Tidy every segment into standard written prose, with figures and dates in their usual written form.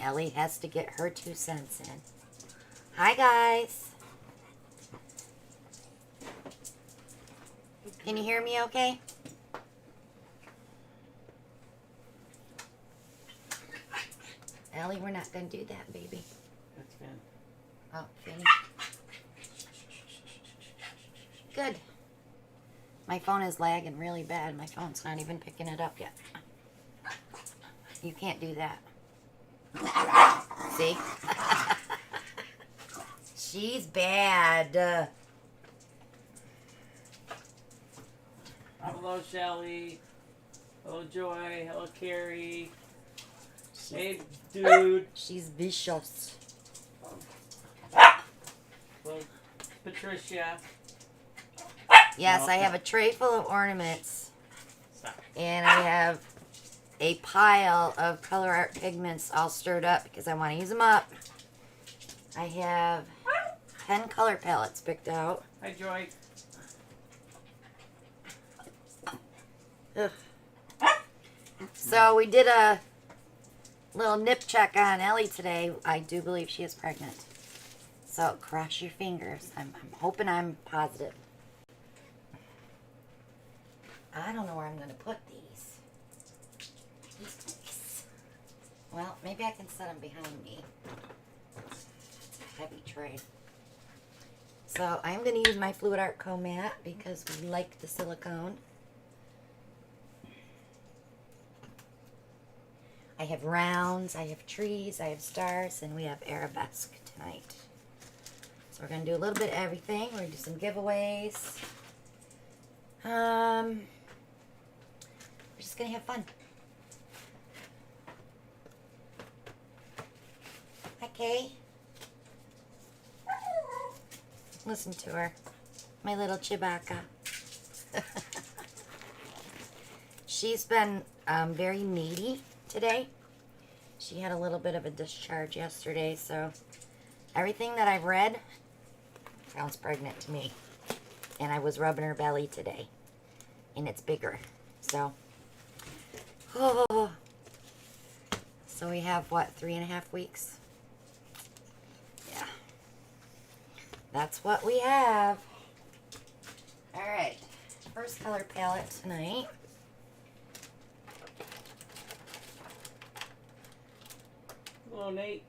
Ellie has to get her 2 cents in. Hi, guys. Can you hear me okay? Ellie, we're not going to do that, baby. That's Finn. Oh, Finn. Good. My phone is lagging really bad. My phone's not even picking it up yet. You can't do that. See? She's bad. Hello, Shelly. Hello, Joy. Hello, Carrie. Hey, dude. She's vicious. Hello, Patricia. Yes, I have a tray full of ornaments. And I have a pile of color art pigments all stirred up because I want to use them up. I have 10 color palettes picked out. Hi, Joy. Ugh. So we did a little nip check on Ellie today. I do believe she is pregnant. So cross your fingers. I'm hoping I'm positive. I don't know where I'm going to put these. Well, maybe I can set them behind me. It's a heavy tray. So I'm going to use my Fluid Art Co mat because we like the silicone. I have rounds, I have trees, I have stars, and we have Arabesque tonight. So we're going to do a little bit of everything. We're going to do some giveaways. We're just going to have fun. Okay. Listen to her. My little Chewbacca. She's been very needy today. She had a little bit of a discharge yesterday, so everything that I've read sounds pregnant to me. And I was rubbing her belly today, and it's bigger. So, so we have what, 3.5 weeks? Yeah, that's what we have. All right, first color palette tonight. Hello, Nate.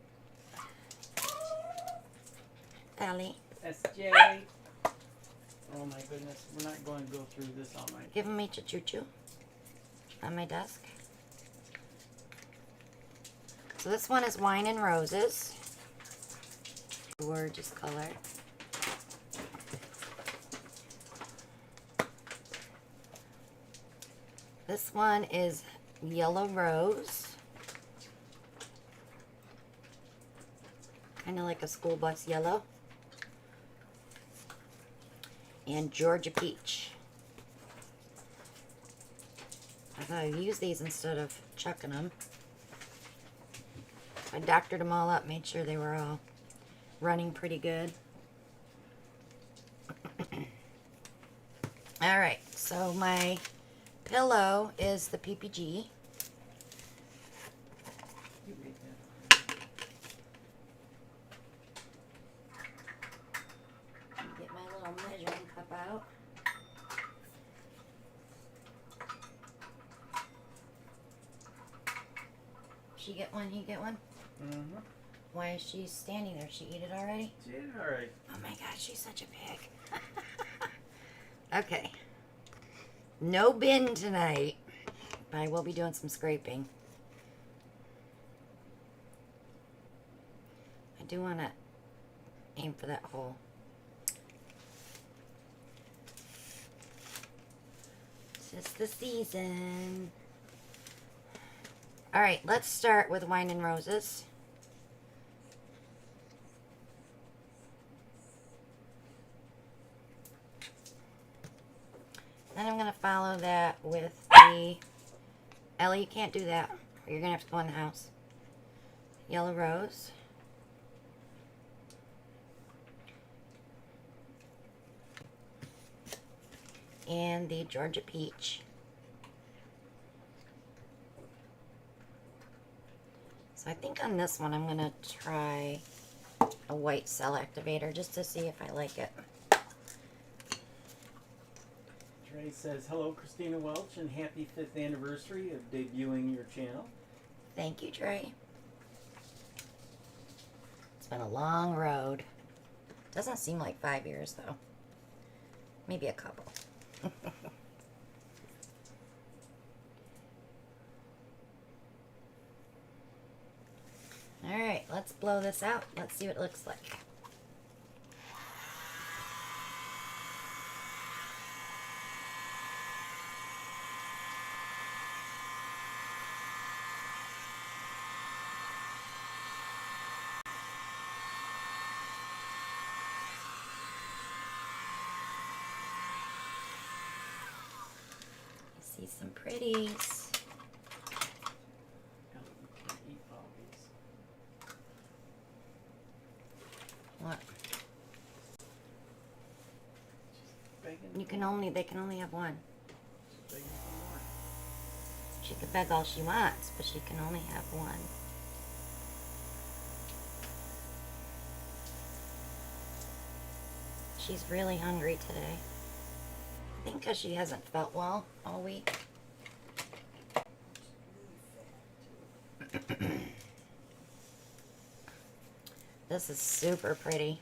Ellie. SJ. Oh my goodness, we're not going to go through this all night. Give me to choo-choo on my desk. So this one is Wine and Roses. Gorgeous color. This one is Yellow Rose. Kind of like a school bus yellow. And Georgia Peach. I thought I'd use these instead of chucking them. I doctored them all up, made sure they were all running pretty good. Alright, so my pillow is the PPG. Get my little measuring cup out. She get one, he get one? Mm-hmm. Why is she standing there? She eat it already? She ate it already. Oh my gosh, she's such a pig. Okay. No bin tonight, but I will be doing some scraping. I do want to aim for that hole. It's just the season. All right, let's start with Wine and Roses. Then I'm going to follow that with the... Ellie, you can't do that. Or you're going to have to go in the house. Yellow Rose. And the Georgia Peach. So I think on this one I'm going to try a white cell activator just to see if I like it. Trey says, hello, Christina Welch, and happy 5th anniversary of debuting your channel. Thank you, Trey. It's been a long road. Doesn't seem like 5 years, though. Maybe a couple. All right, let's blow this out. Let's see what it looks like. See some pretties. No, you can't eat all these. What? Just begging They can only have one. just begging for more. She can beg all she wants, but she can only have one. She's really hungry today. I think because she hasn't felt well all week. This is super pretty.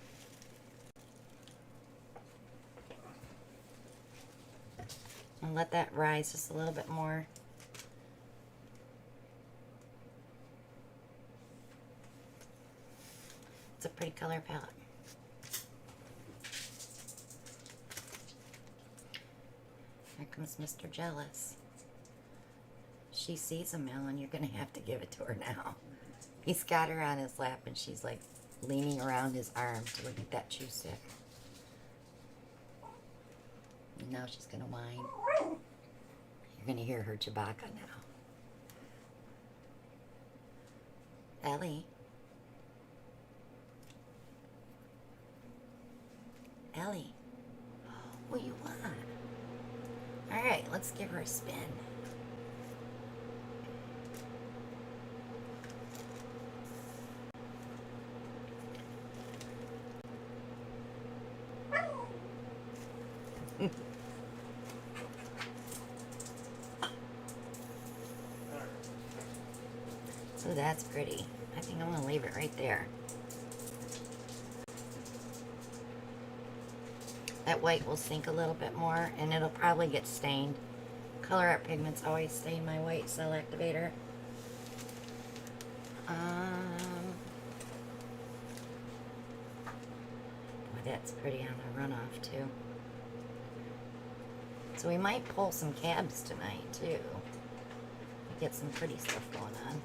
And let that rise just a little bit more. It's a pretty color palette. Here comes Mr. Jealous. She sees a melon, you're gonna have to give it to her now. He's got her on his lap and she's like leaning around his arm to look at that chew stick. And now she's gonna whine. You're gonna hear her Chewbacca now. Ellie. Ellie. What do you want? Alright, let's give her a spin. So that's pretty. I think I'm gonna leave it right there. That white will sink a little bit more and it'll probably get stained. Color Art Pigments always stain my white cell activator. Boy, that's pretty on the runoff too. So we might pull some cabs tonight too. Get some pretty stuff going on.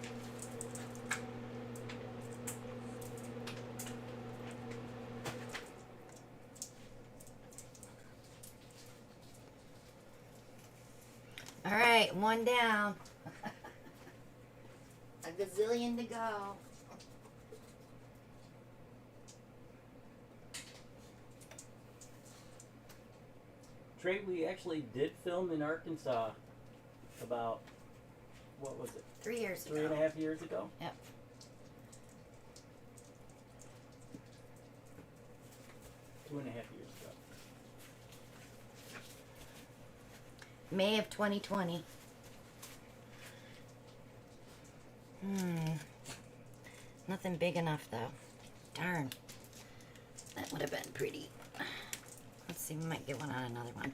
All right, one down. A gazillion to go. Trey, we actually did film in Arkansas about, what was it, 3 years ago. 3.5 years ago? Yep. Two and a half years ago. May of 2020. Nothing big enough though. Darn. That would have been pretty. Let's see, we might get one on another one.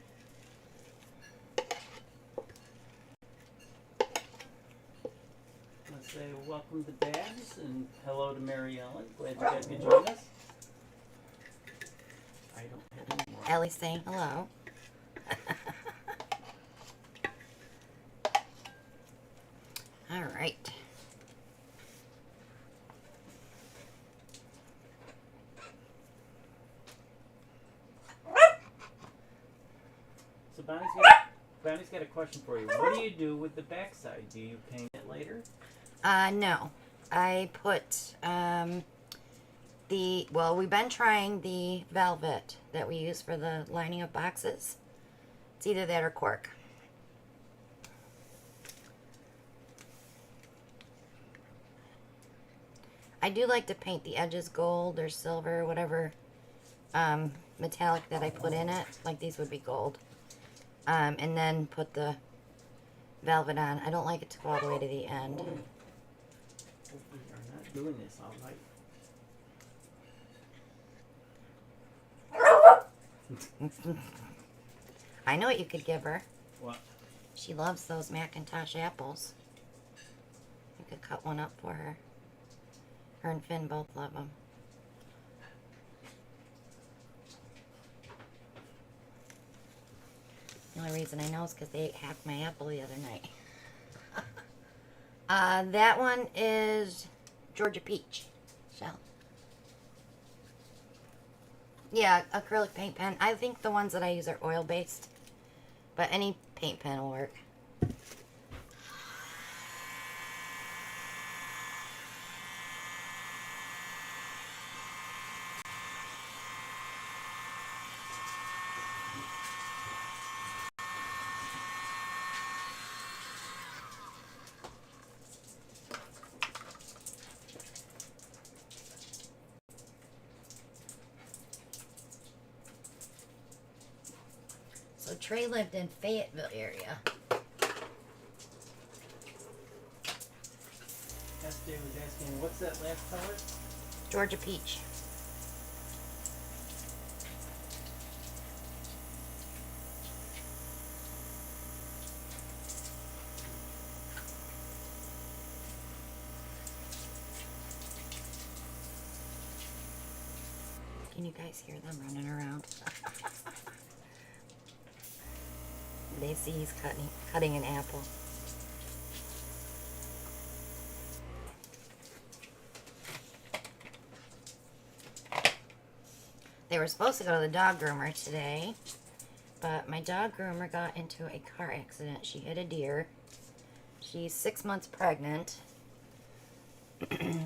Let's say welcome to Babs and hello to Mary Ellen. Glad you guys could join us. I don't have any more. Ellie's saying hello. All right. So Bonnie's got a question for you. What do you do with the backside? Do you paint it later? No. I put we've been trying the velvet that we use for the lining of boxes. It's either that or cork. I do like to paint the edges gold or silver, whatever metallic that I put in it. Like these would be gold. And then put the velvet on. I don't like it to go all the way to the end. Hope we are not doing this all right. I know what you could give her. What? She loves those Macintosh apples. You could cut one up for her. Her and Finn both love them. The only reason I know is because they ate half my apple the other night. That one is Georgia Peach. So, yeah, acrylic paint pen. I think the ones that I use are oil-based, but any paint pen will work. So Trey lived in Fayetteville area. Esther was asking, what's that last color? Georgia Peach. Can you guys hear them running around? They see he's cutting an apple. They were supposed to go to the dog groomer today, but my dog groomer got into a car accident. She hit a deer. She's 6 months pregnant.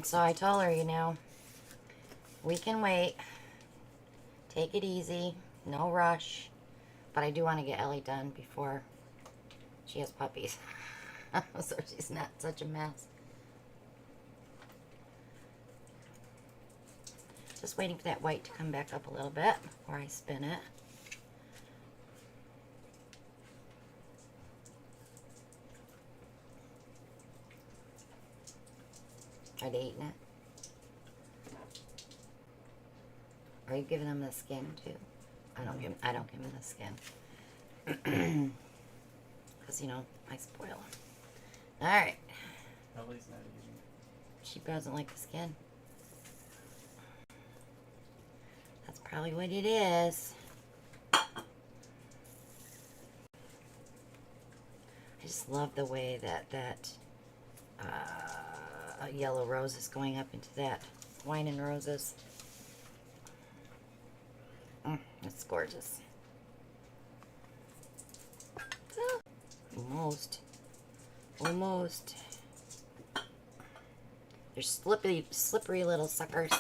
So I told her, you know, we can wait. Take it easy. No rush. But I do want to get Ellie done before she has puppies. So she's not such a mess. Just waiting for that white to come back up a little bit before I spin it. Are they eating it? Are you giving them the skin too? I don't give them the skin. Because, you know, I spoil them. Alright. Ellie's not eating it. She doesn't like the skin. That's probably what it is. I just love the way that yellow rose is going up into that wine and roses. It's gorgeous. Almost. They're slippery little suckers.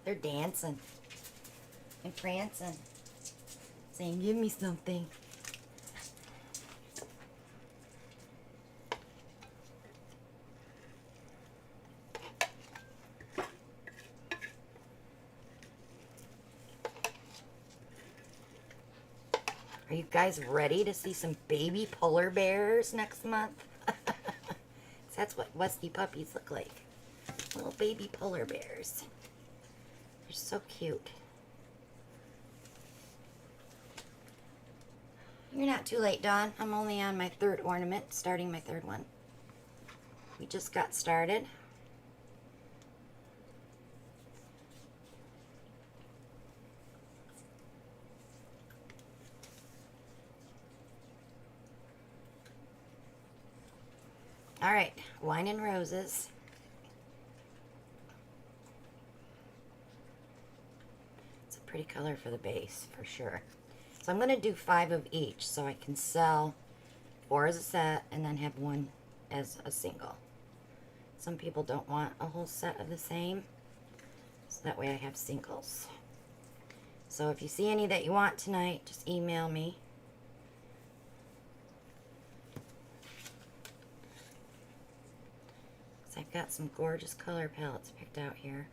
They're dancing and prancing, saying, "Give me something." Are you guys ready to see some baby polar bears next month? That's what Westie puppies look like. Little baby polar bears. They're so cute. You're not too late, Dawn. I'm only on my third ornament, starting my third one. We just got started. All right, wine and roses. pretty color for the base, for sure. So I'm going to do 5 of each so I can sell 4 as a set and then have 1 as a single. Some people don't want a whole set of the same, so that way I have singles. So if you see any that you want tonight, just email me. So I've got some gorgeous color palettes picked out here.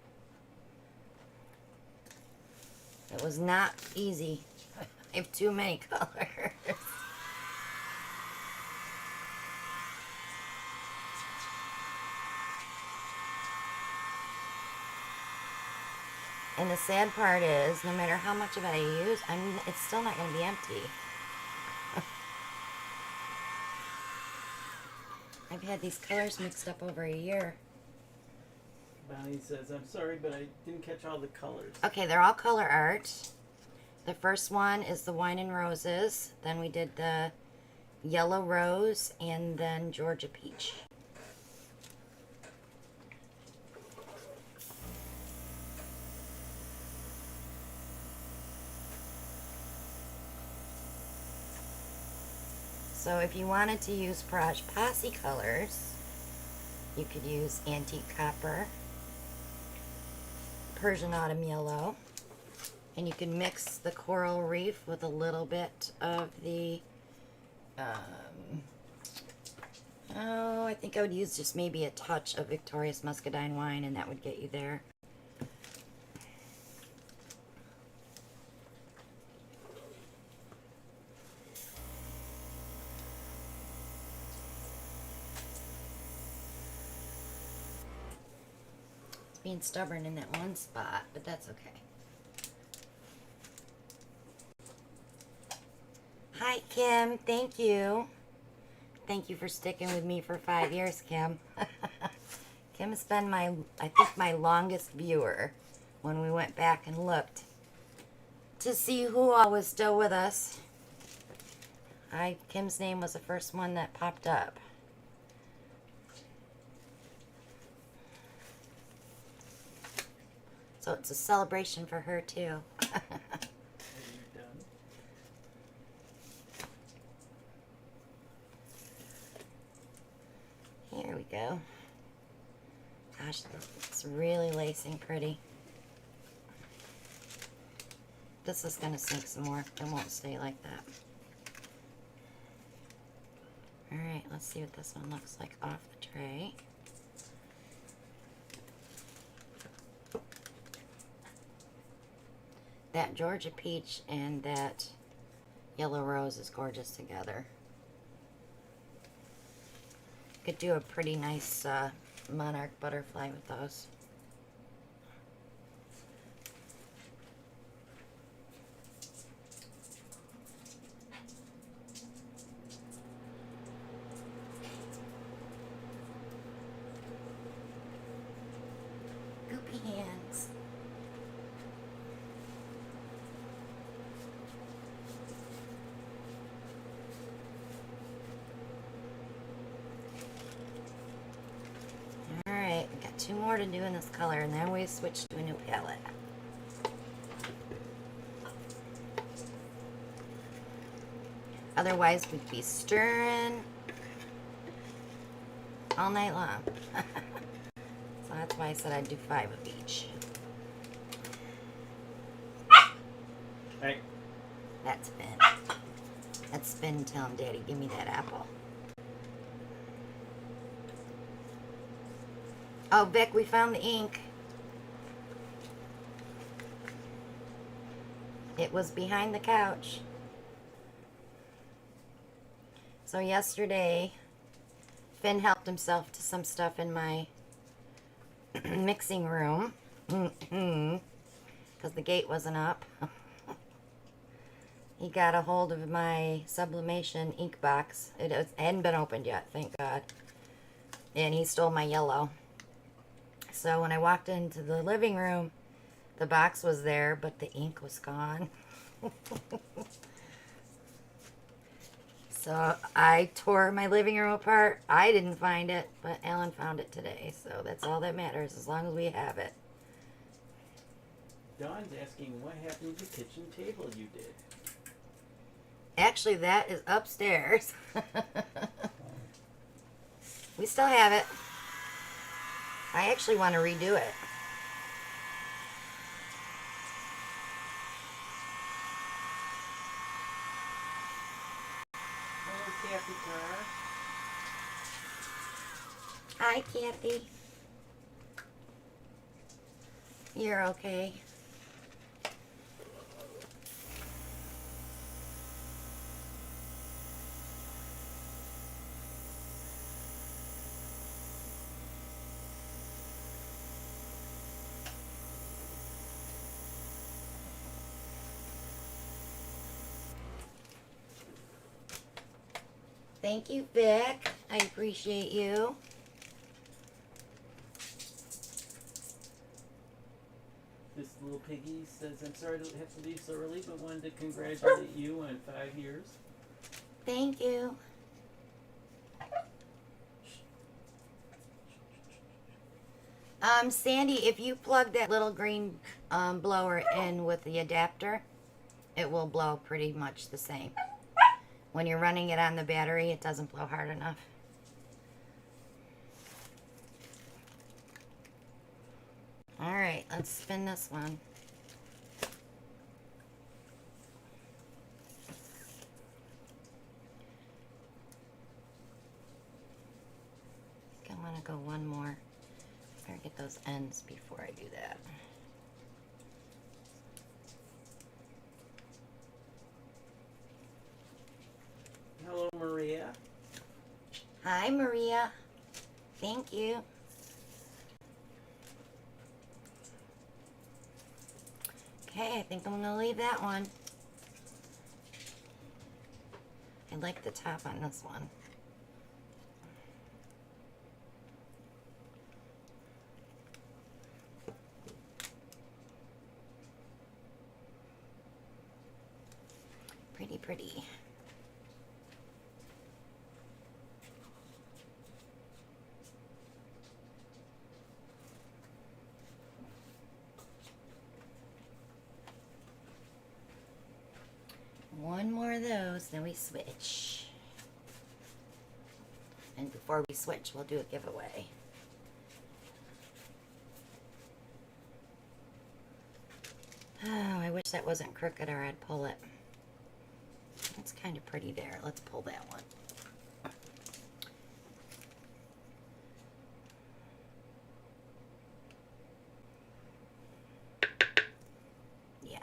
It was not easy. I have too many colors. And the sad part is, no matter how much of it I use, it's still not going to be empty. I've had these colors mixed up over a year. Bonnie says, I'm sorry, but I didn't catch all the colors. Okay, they're all color art. The first one is the wine and roses. Then we did the yellow rose and then Georgia peach. So if you wanted to use Posse colors, you could use antique copper, Persian autumn yellow, and you can mix the coral reef with a little bit of the, I think I would use just maybe a touch of Victoria's Muscadine wine, and that would get you there. Being stubborn in that one spot, but that's okay. Hi, Kim. Thank you. Thank you for sticking with me for 5 years, Kim. Kim has been I think my longest viewer when we went back and looked to see who all was still with us. Kim's name was the first one that popped up. So it's a celebration for her, too. Here we go. Gosh, it's really lacing pretty. This is going to sink some more. It won't stay like that. Alright, let's see what this one looks like off the tray. That Georgia peach and that yellow rose is gorgeous together. Could do a pretty nice monarch butterfly with those. Goopy hands. Alright, we got 2 more to do in this color, and then we switch to a new palette. Otherwise, we'd be stirring all night long. So that's why I said I'd do 5 of each. Hey. That's Finn. That's Finn telling Daddy, give me that apple. Oh, Vic, we found the ink. It was behind the couch. So yesterday, Finn helped himself to some stuff in my mixing room. Because the gate wasn't up. He got a hold of my sublimation ink box. It hadn't been opened yet, thank God. And he stole my yellow. So when I walked into the living room, the box was there, but the ink was gone. So I tore my living room apart. I didn't find it, but Alan found it today. So that's all that matters, as long as we have it. Dawn's asking what happened to the kitchen table you did. Actually, that is upstairs. We still have it. I actually want to redo it. Hello, Kathy Carr. Hi, Kathy. You're okay. Thank you, Vic. I appreciate you. This little piggy says, I'm sorry to have to leave so early, but wanted to congratulate you on 5 years. Thank you. Sandy, if you plug that little green blower in with the adapter, it will blow pretty much the same. When you're running it on the battery, it doesn't blow hard enough. All right, let's spin this one. I want to go one more. Better get those ends before I do that. Hello, Maria. Hi, Maria. Thank you. Okay, I think I'm going to leave that one. I like the top on this one. Pretty, pretty. One more of those, then we switch. And before we switch, we'll do a giveaway. Oh, I wish that wasn't crooked or I'd pull it. It's kind of pretty there. Let's pull that one. Yeah.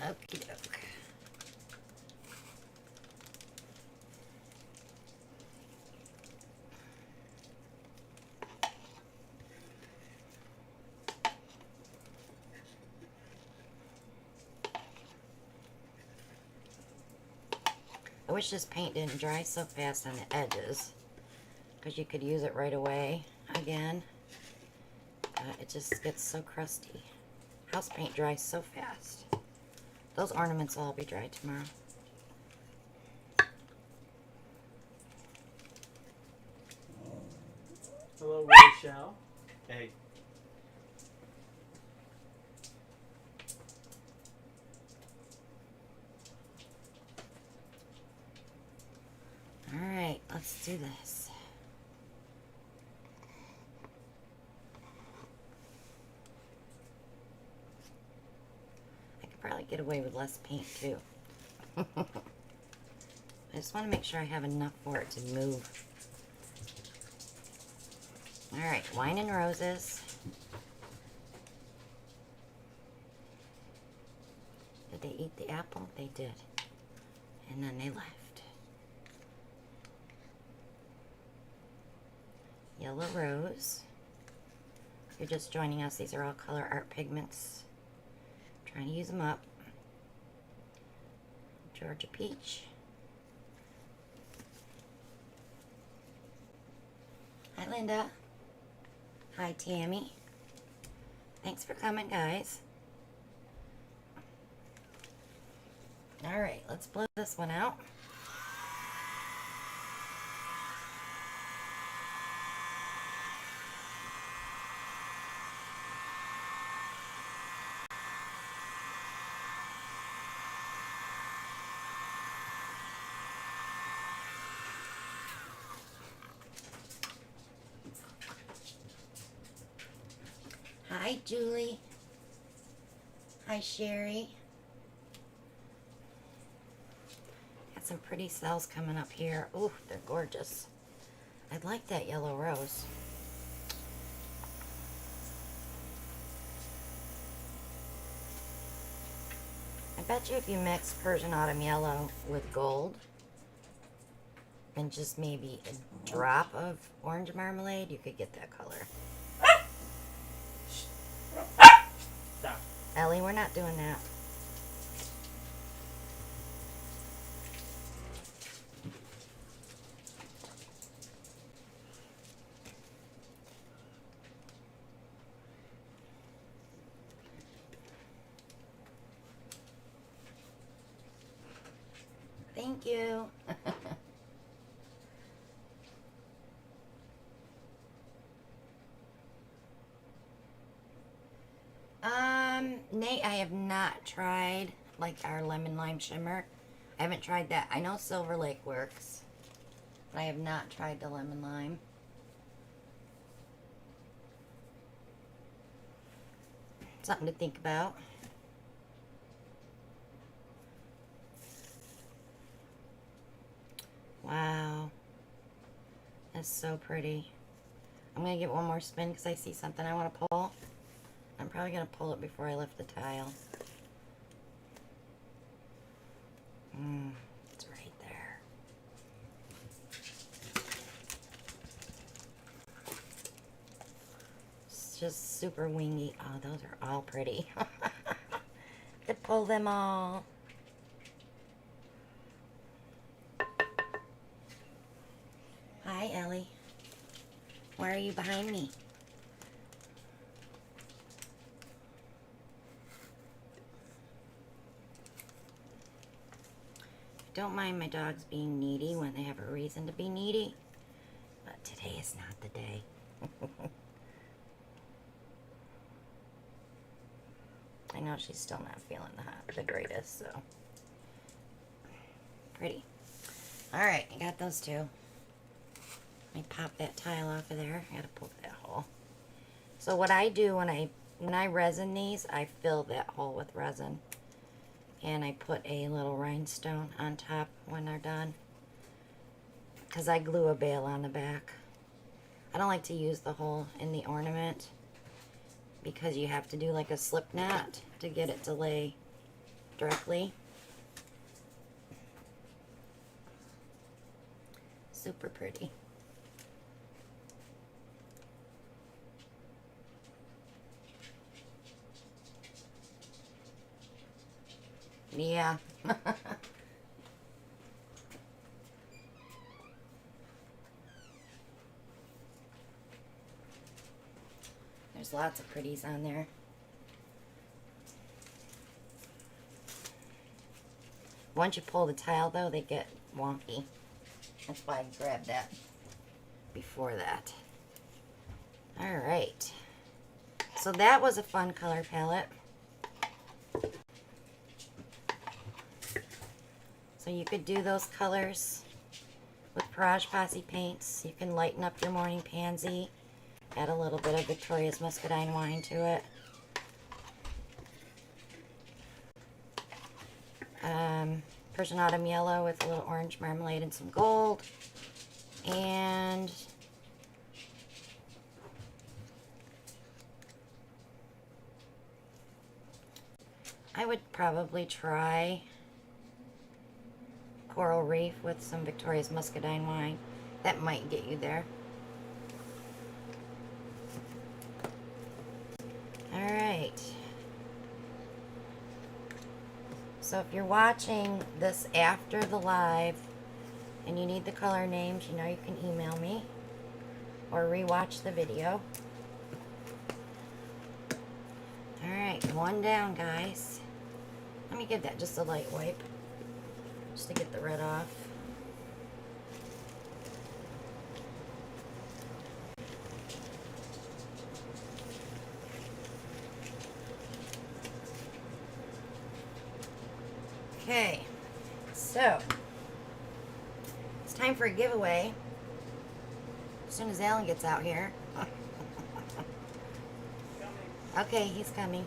Okie doke. I wish this paint didn't dry so fast on the edges, because you could use it right away again. It just gets so crusty. House paint dries so fast. Those ornaments will all be dry tomorrow. Hello, Rachel. Hey. Alright, let's do this. I could probably get away with less paint too. I just want to make sure I have enough for it to move. Alright, wine and roses. Did they eat the apple? They did. And then they left. Yellow rose. If you're just joining us, these are all color art pigments. Trying to use them up. Georgia peach. Hi, Linda. Hi, Tammy. Thanks for coming, guys. All right, let's blow this one out. Hi, Julie. Hi, Sherry. Got some pretty cells coming up here. Ooh, they're gorgeous. I like that yellow rose. I bet you if you mix Persian Autumn Yellow with gold and just maybe a drop of orange marmalade, you could get that color. Stop. Ellie, we're not doing that. Thank you. Nate, I have not tried like our lemon lime shimmer. I haven't tried that. I know Silver Lake works, but I have not tried the lemon lime. Something to think about. Wow. That's so pretty. I'm going to give it one more spin because I see something I want to pull. I'm probably going to pull it before I lift the tile. It's right there. It's just super wingy. Oh, those are all pretty. Could pull them all. Hi, Ellie. Why are you behind me? Don't mind my dogs being needy when they have a reason to be needy, but today is not the day. I know she's still not feeling the greatest, so. Pretty. Alright, I got those two. Let me pop that tile off of there. I gotta poke that hole. So what I do when I resin these, I fill that hole with resin. And I put a little rhinestone on top when they're done. Because I glue a bail on the back. I don't like to use the hole in the ornament. Because you have to do like a slip knot to get it to lay directly. Super pretty. Yeah. There's lots of pretties on there. Once you pull the tile though, they get wonky. That's why I grabbed that before that. Alright. So that was a fun color palette. So you could do those colors with Posse paints. You can lighten up your morning pansy. Add a little bit of Victoria's Muscadine wine to it. Persian Autumn Yellow with a little orange marmalade and some gold. And I would probably try Coral Reef with some Victoria's Muscadine wine. That might get you there. Alright. So if you're watching this after the live and you need the color names, you know you can email me or rewatch the video. Alright, one down, guys. Let me give that just a light wipe just to get the red off. Okay, so it's time for a giveaway as soon as Alan gets out here. Okay, he's coming.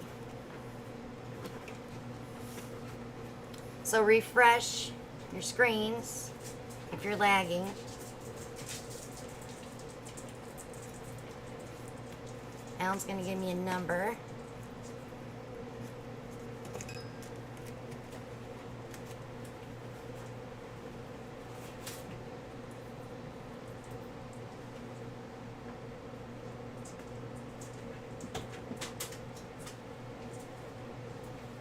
So refresh your screens if you're lagging. Alan's gonna give me a number.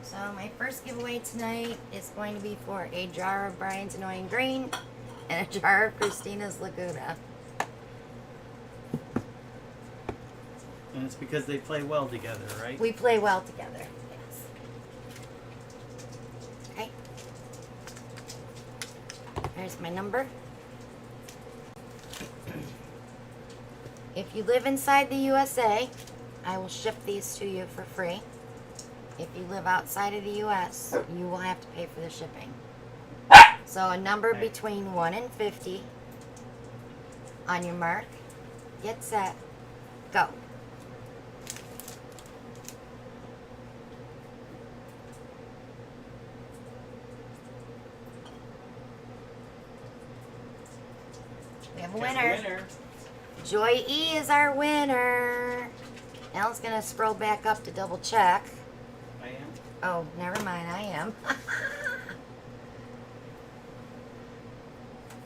So my first giveaway tonight is going to be for a jar of Brian's Annoying Green and a jar of Christina's Laguna. And it's because they play well together, right? We play well together. Yes. Okay. There's my number. If you live inside the USA, I will ship these to you for free. If you live outside of the US, you will have to pay for the shipping. So a number between 1 and 50. On your mark, get set, go. We have a winner. Joy E is our winner. Alan's gonna scroll back up to double check. I am. Oh, never mind, I am.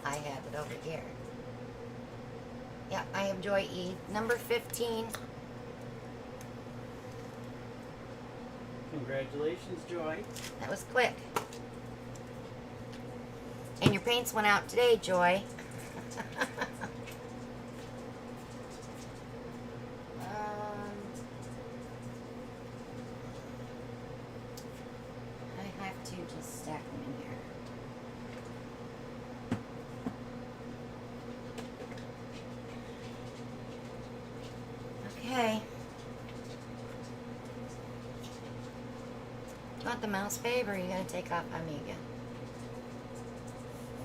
I have it over here. Yeah, I have Joy E. Number 15. Congratulations, Joy. That was quick. And your paints went out today, Joy. I have to just stack them in here. Okay. Do you want the mouse, babe, or are you going to take off on me again?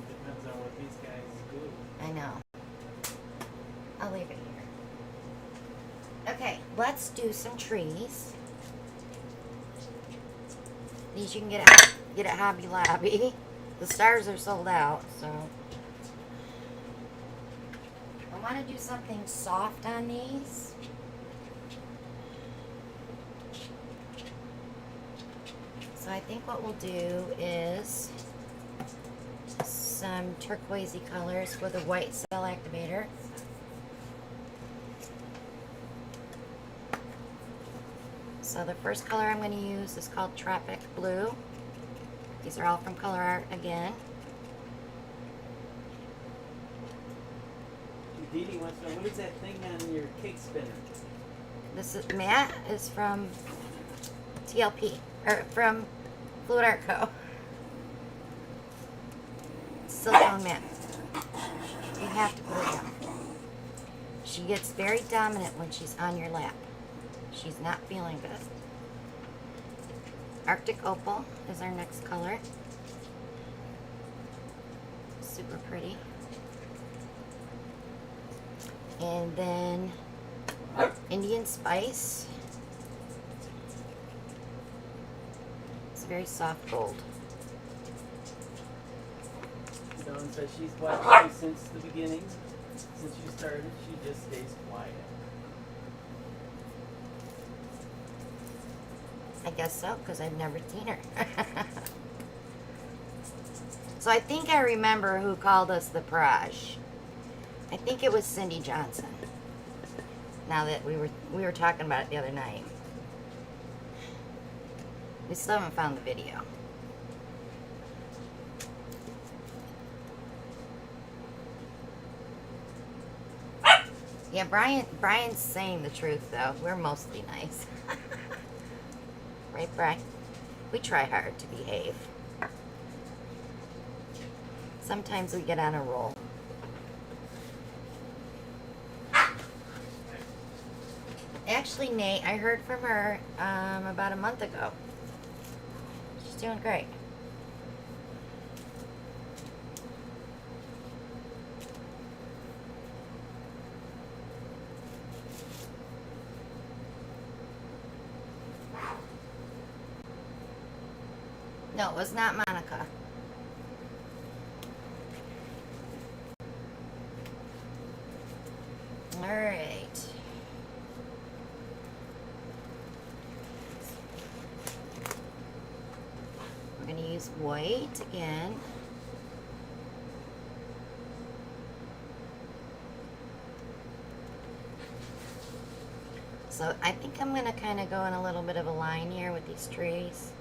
Depends on what these guys do. I know. I'll leave it here. Okay, let's do some trees. These you can get at Hobby Lobby. The stars are sold out, so. I want to do something soft on these. So I think what we'll do is some turquoisey colors with a white cell activator. So the first color I'm going to use is called Tropic Blue. These are all from Color Art again. Dee Dee wants to know, what is that thing on your cake spinner? This is Matt is from TLP, or from Fluid Art Co. Silicone mat. You have to put it down. She gets very dominant when she's on your lap. She's not feeling good. Arctic Opal is our next color. Super pretty. And then Indian Spice. It's a very soft gold. Dawn says she's watched you since the beginning. Since you started, she just stays quiet. I guess so, because I've never seen her. So I think I remember who called us the Parage. I think it was Cindy Johnson. Now that we were talking about it the other night. We still haven't found the video. Yeah, Brian's saying the truth though. We're mostly nice. Right, Brian? We try hard to behave. Sometimes we get on a roll. Actually, Nate, I heard from her about a month ago. She's doing great. No, it was not Monica. All right. We're going to use white again. So I think I'm going to kind of go in a little bit of a line here with these trees.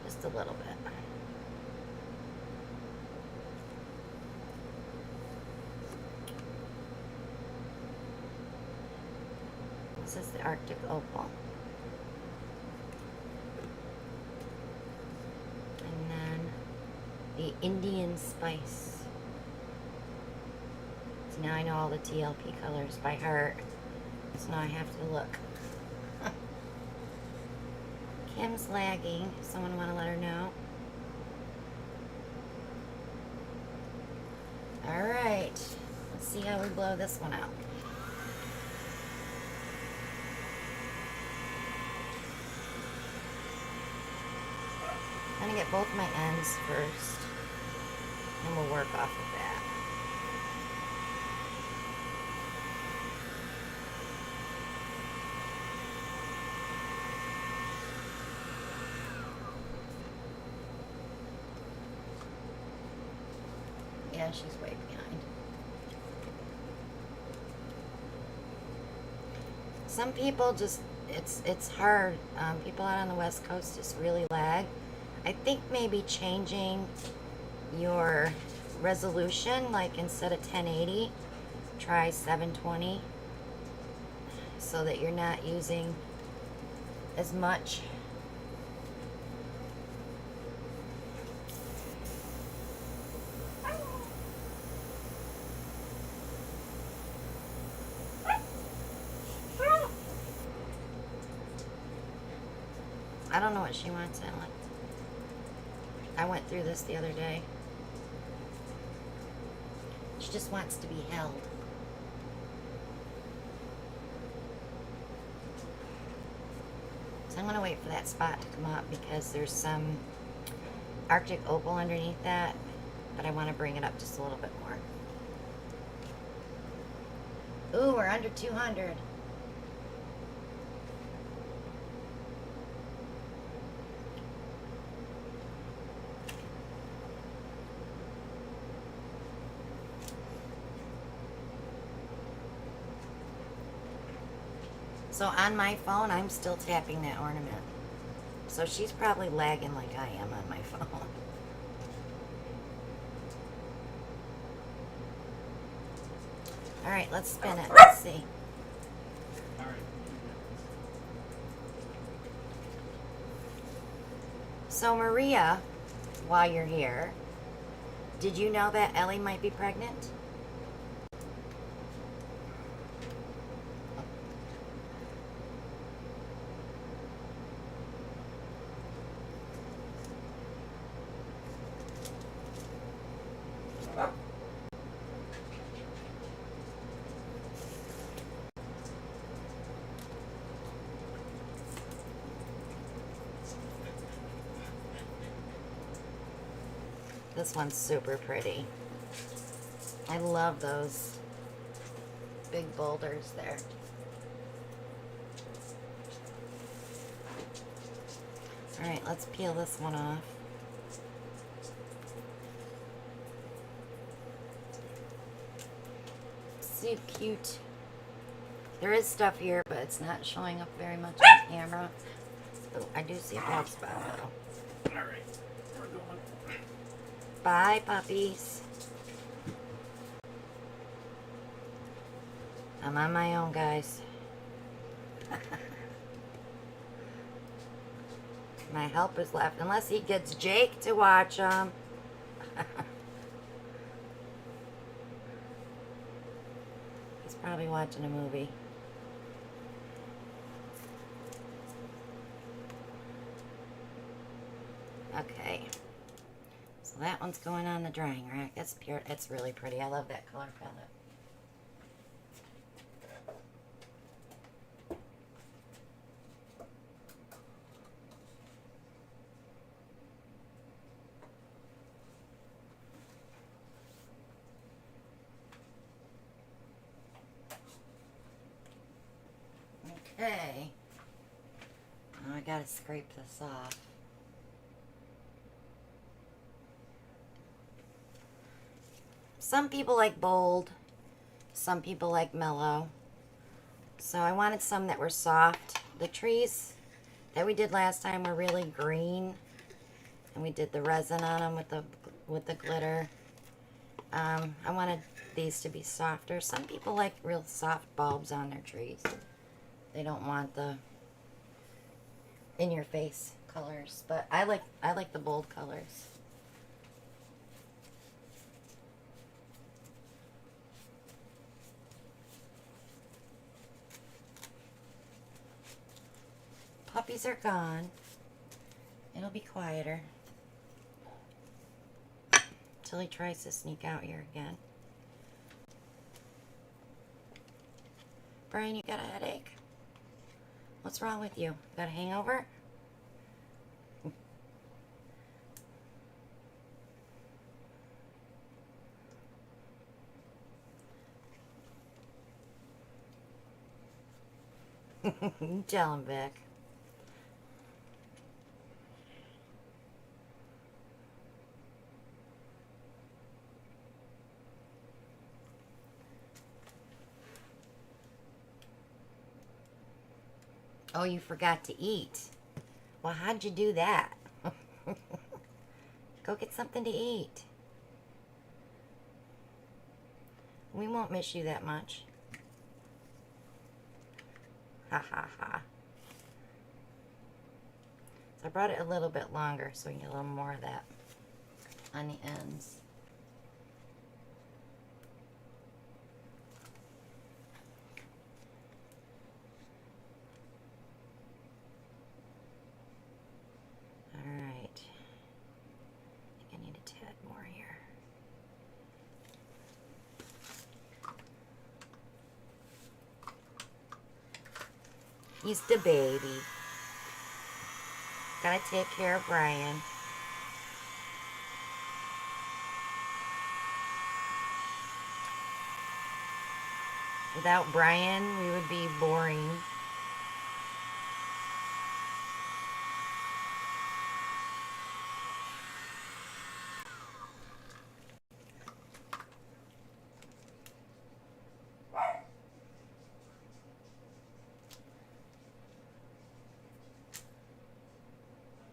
Just a little bit. This is the Arctic Opal. And then the Indian Spice. So now I know all the TLP colors by heart. So now I have to look. Kim's lagging. Someone want to let her know? Alright. Let's see how we blow this one out. I'm going to get both my ends first. And we'll work off of that. Yeah, she's way behind. Some people just, it's hard. People out on the West Coast just really lag. I think maybe changing your resolution, like instead of 1080, try 720, so that you're not using as much. I don't know what she wants. I went through this the other day. She just wants to be held. So I'm going to wait for that spot to come up because there's some Arctic Opal underneath that, but I want to bring it up just a little bit more. Ooh, we're under 200. So on my phone, I'm still tapping that ornament. So she's probably lagging like I am on my phone. All right, let's spin it. Let's see. All right. So Maria, while you're here, did you know that Ellie might be pregnant? This one's super pretty. I love those big boulders there. All right, let's peel this one off. So cute. There is stuff here, but it's not showing up very much on camera. Oh, I do see a black spot though. All right. We're going. Bye, puppies. I'm on my own, guys. My help is left, unless he gets Jake to watch them. He's probably watching a movie. Okay. So that one's going on the drying rack. It's pure. It's really pretty. I love that color palette. Okay. Now I gotta scrape this off. Some people like bold. Some people like mellow. So I wanted some that were soft. The trees that we did last time were really green. And we did the resin on them with the glitter. I wanted these to be softer. Some people like real soft bulbs on their trees. They don't want the in-your-face colors, but I like the bold colors. Puppies are gone. It'll be quieter till he tries to sneak out here again. Brian, you got a headache? What's wrong with you? Got a hangover? Tell him, Vic. Oh, you forgot to eat. Well, how'd you do that? Go get something to eat. We won't miss you that much. Ha ha ha. So I brought it a little bit longer so we can get a little more of that on the ends. Alright. I think I need a tad more here. He's the baby. Gotta take care of Brian. Without Brian, we would be boring.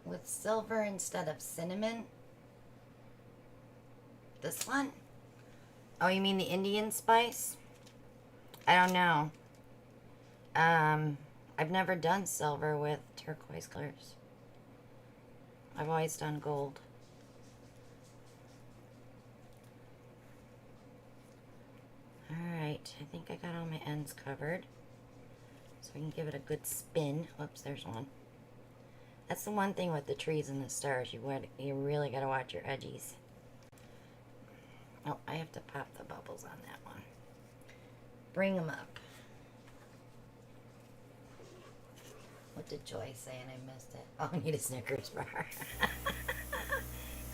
With silver instead of cinnamon. This one? Oh, you mean the Indian spice? I don't know. I've never done silver with turquoise colors. I've always done gold. Alright, I think I got all my ends covered. So we can give it a good spin. Whoops, there's one. That's the one thing with the trees and the stars. You really gotta watch your edgies. Oh, I have to pop the bubbles on that one. Bring them up. What did Joy say and I missed it? Oh, I need a Snickers bar.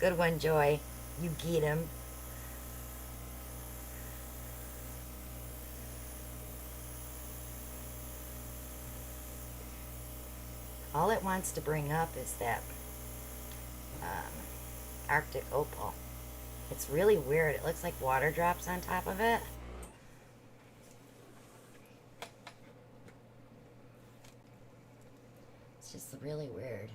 Good one, Joy. You get him. All it wants to bring up is that Arctic opal. It's really weird. It looks like water drops on top of it. It's just really weird.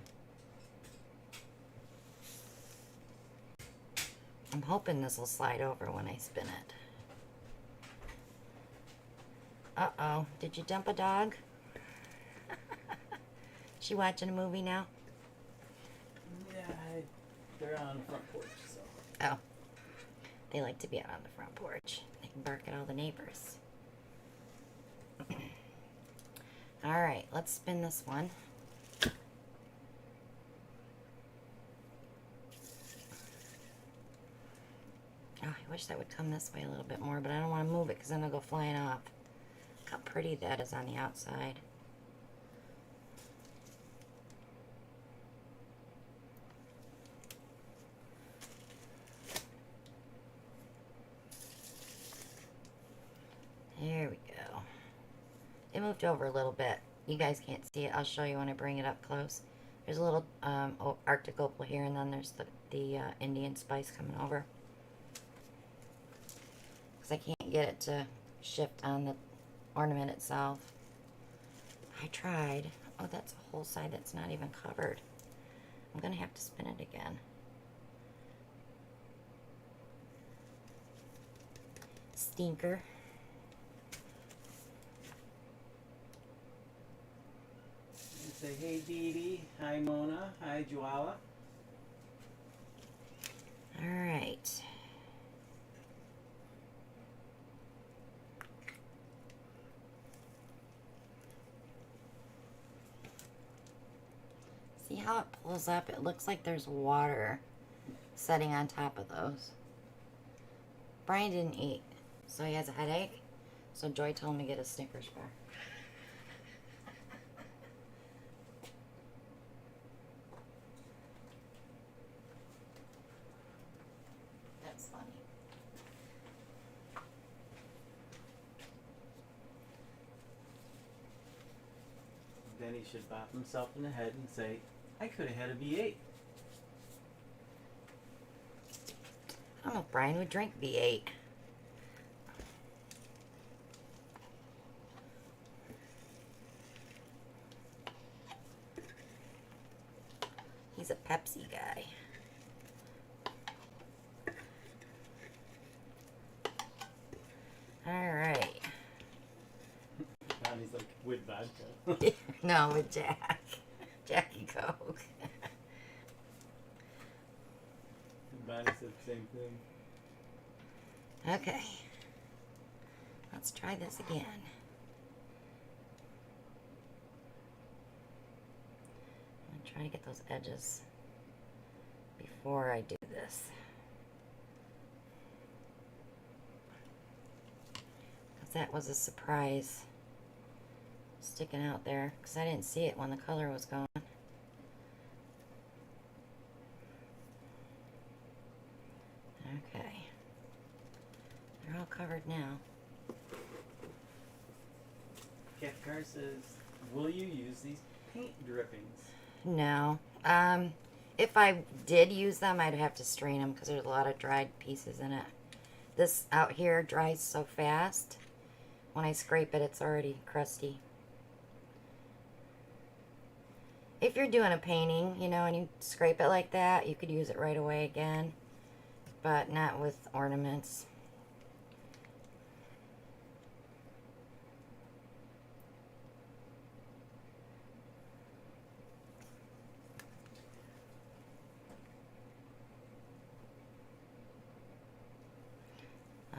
I'm hoping this will slide over when I spin it. Uh-oh. Did you dump a dog? She watching a movie now? Yeah, they're on the front porch, so. Oh. They like to be out on the front porch. They can bark at all the neighbors. Alright, let's spin this one. Oh, I wish that would come this way a little bit more, but I don't want to move it because then it'll go flying off. Look how pretty that is on the outside. There we go. It moved over a little bit. You guys can't see it. I'll show you when I bring it up close. There's a little Arctic opal here, and then there's the Indian spice coming over. Because I can't get it to shift on the ornament itself. I tried. Oh, that's a whole side that's not even covered. I'm going to have to spin it again. Stinker. And say, hey Dee Dee, hi Mona, hi Joala. Alright. See how it pulls up? It looks like there's water setting on top of those. Brian didn't eat, so he has a headache. So Joy told him to get a Snickers bar. That's funny. Then he should bop himself in the head and say, I could have had a V8. I don't know if Brian would drink V8. He's a Pepsi guy. All right. And he's like, with vodka. No, with Jack. Jackie Coke. Bonnie said the same thing. Okay. Let's try this again. I'm gonna try to get those edges before I do this. Because that was a surprise sticking out there, because I didn't see it when the color was gone. Okay. They're all covered now. Cathcart says, will you use these paint drippings? No. If I did use them, I'd have to strain them because there's a lot of dried pieces in it. This out here dries so fast. When I scrape it, it's already crusty. If you're doing a painting, you know, and you scrape it like that, you could use it right away again. But not with ornaments.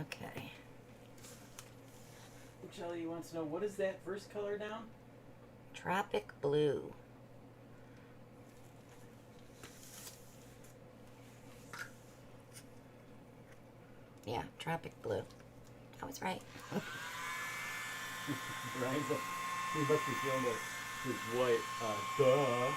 Okay. Shelly wants to know, what is that first color down? Tropic blue. Yeah, tropic blue. I was right. Ryan's like, he must be feeling like his white, duh.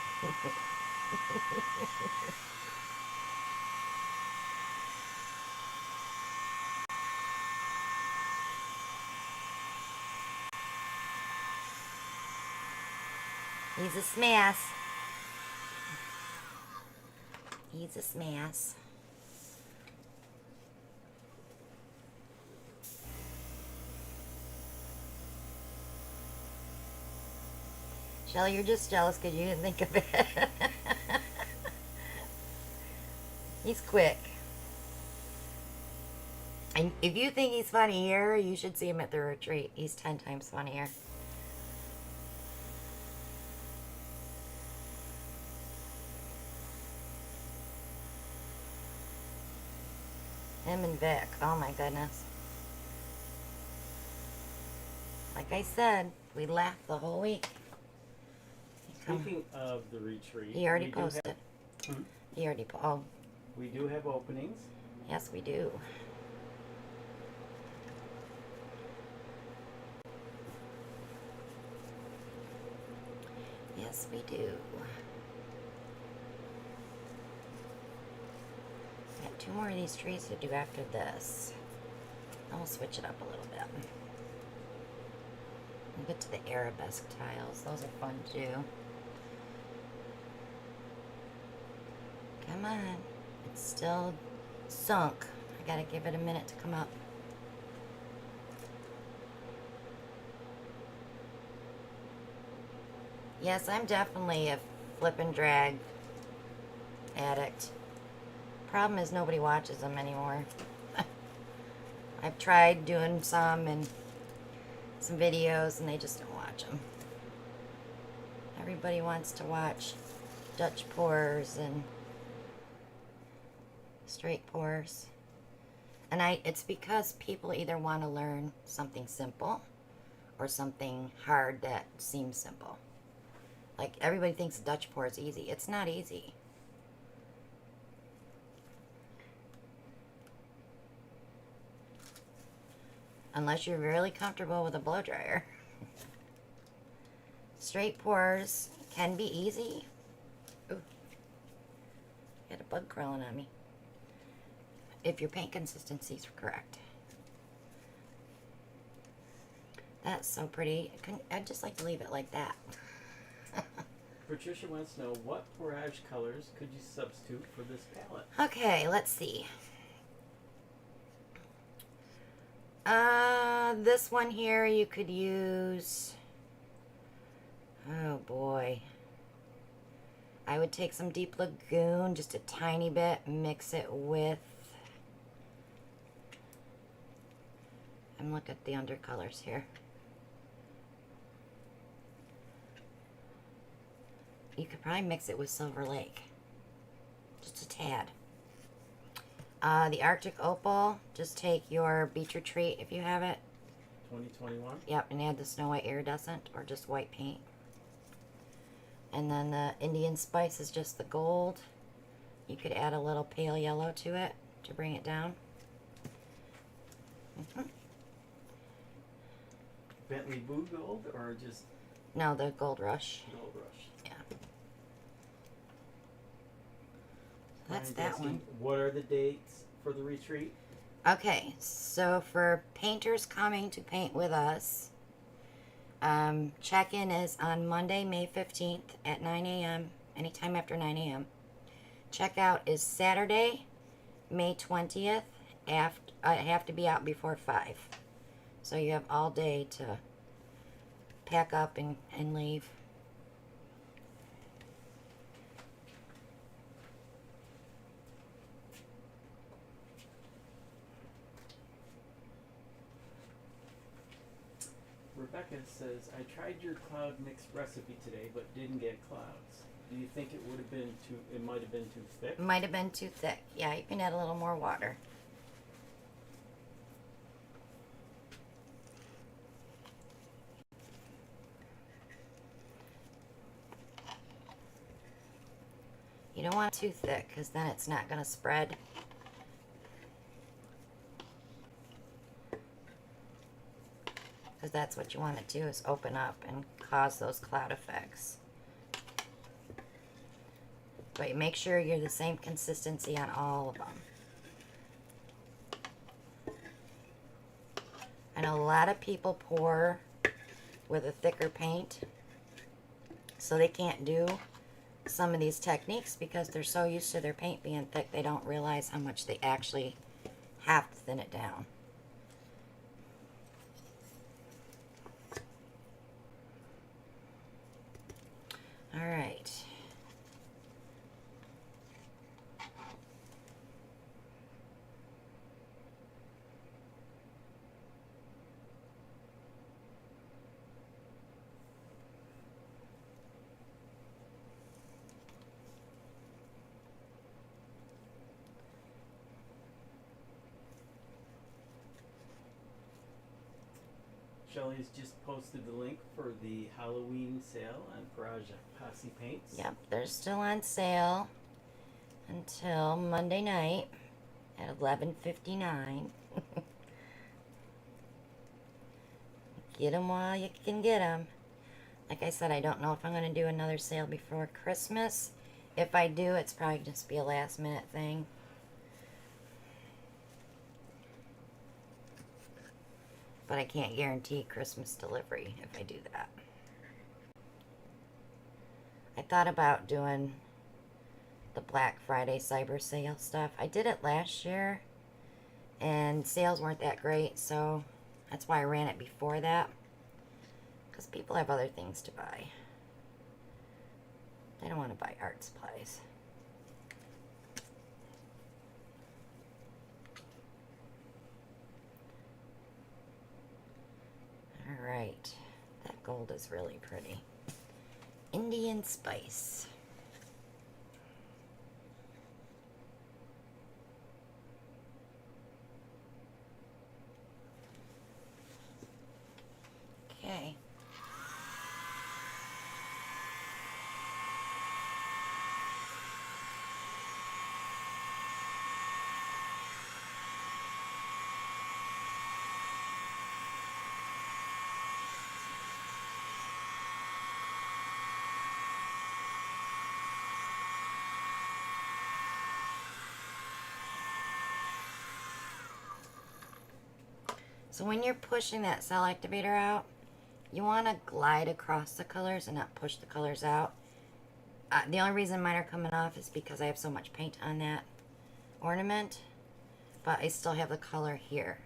He's a smash. He's a smash. Shelly, you're just jealous because you didn't think of it. He's quick. And if you think he's funny here, you should see him at the retreat. He's 10 times funnier. Him and Vic. Oh my goodness. Like I said, we laughed the whole week. Speaking of the retreat, He already we do posted. have- He already oh, we do have openings. yes we do. Yes we do. Got 2 more of these trees to do after this. I'll switch it up a little bit. We'll get to the Arabesque tiles. Those are fun too. Come on. It's still sunk. I gotta give it a minute to come up. Yes, I'm definitely a flip and drag addict. Problem is nobody watches them anymore. I've tried doing some and some videos and they just don't watch them. Everybody wants to watch Dutch pours and straight pours. And it's because people either want to learn something simple or something hard that seems simple. Like everybody thinks Dutch pour is easy. It's not easy. Unless you're really comfortable with a blow dryer. Straight pours can be easy. Ooh. Got a bug crawling on me. If your paint consistencies are correct. That's so pretty. I'd just like to leave it like that. Patricia wants to know what pourage colors could you substitute for this palette? Okay, let's see. This one here you could use, oh boy, I would take some Deep Lagoon, just a tiny bit, mix it with, and look at the undercolors here. You could probably mix it with Silver Lake, just a tad. The Arctic Opal, just take your Beach Retreat if you have it. 2021? Yep, and add the Snow White Iridescent or just white paint. And then the Indian Spice is just the gold. You could add a little pale yellow to it to bring it down. Bentley Boo Gold or just No, the Gold Rush. Gold Rush? Yeah. That's I'm that asking, one. what are the dates for the retreat? Okay, so for painters coming to paint with us, check-in is on Monday, May 15th at 9 a.m., anytime after 9 a.m. Checkout is Saturday, May 20th. I have to be out before 5. So you have all day to pack up and leave. Rebecca says, I tried your cloud mix recipe today but didn't get clouds. Do you think it would have been it might have been too thick? Might have been too thick. Yeah, you can add a little more water. You don't want it too thick because then it's not going to spread. Because that's what you want to do, is open up and cause those cloud effects. But you make sure you're the same consistency on all of them. I know a lot of people pour with a thicker paint, so they can't do some of these techniques because they're so used to their paint being thick they don't realize how much they actually have to thin it down. All right. Shelly's just posted the link for the Halloween sale on Posse paints. Yep, they're still on sale until Monday night at 11:59. Get them while you can get them. Like I said, I don't know if I'm going to do another sale before Christmas. If I do, it's probably just be a last minute thing. But I can't guarantee Christmas delivery if I do that. I thought about doing the Black Friday Cyber Sale stuff. I did it last year, and sales weren't that great, so that's why I ran it before that. Because people have other things to buy. They don't want to buy art supplies. Alright, that gold is really pretty. Indian spice. Okay. So when you're pushing that cell activator out, you want to glide across the colors and not push the colors out. The only reason mine are coming off is because I have so much paint on that ornament, but I still have the color here.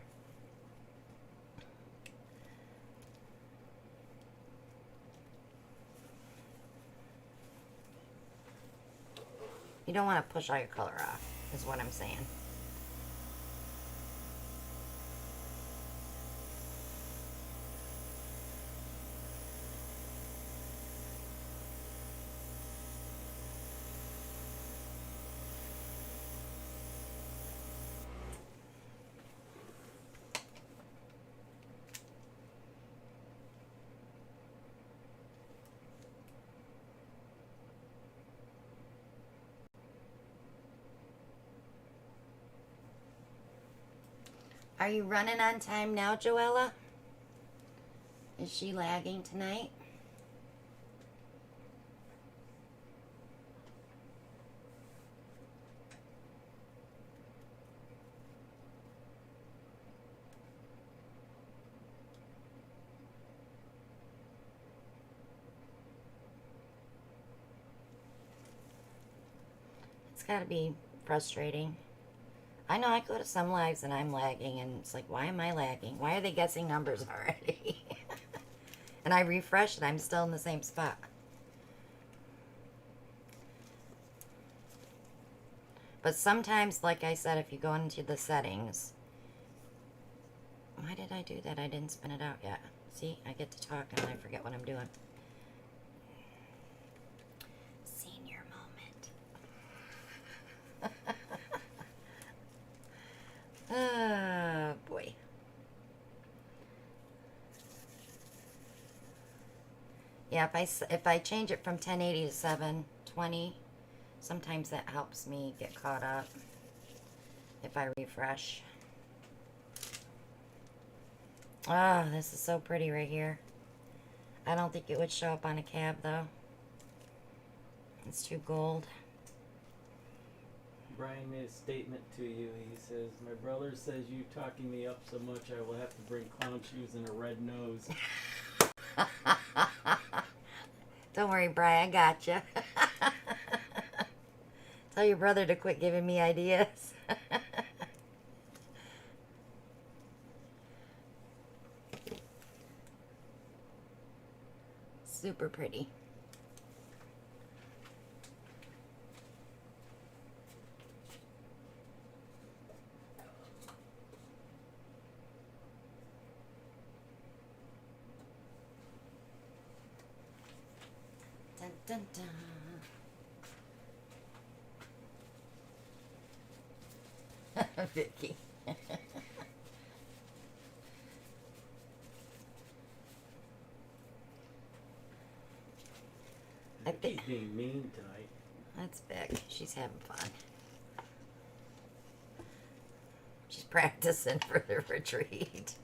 You don't want to push all your color off, is what I'm saying. Are you running on time now, Joella? Is she lagging tonight? It's gotta be frustrating. I know I go to some lives and I'm lagging, and it's like, why am I lagging? Why are they guessing numbers already? And I refresh and I'm still in the same spot. But sometimes, like I said, if you go into the settings, why did I do that? I didn't spin it out yet. See, I get to talk and I forget what I'm doing. Senior moment. Oh, boy. Yeah, if I change it from 1080 to 720, sometimes that helps me get caught up if I refresh. Oh, this is so pretty right here. I don't think it would show up on a cab, though. It's too gold. Brian made a statement to you. He says, "My brother says you talking me up so much I will have to bring clown shoes and a red nose." Don't worry, Brian, I got you. Tell your brother to quit giving me ideas. Super pretty. Dun, dun, dun. Vicky. Vicky's being mean tonight. That's Vic. She's having fun. She's practicing for the retreat.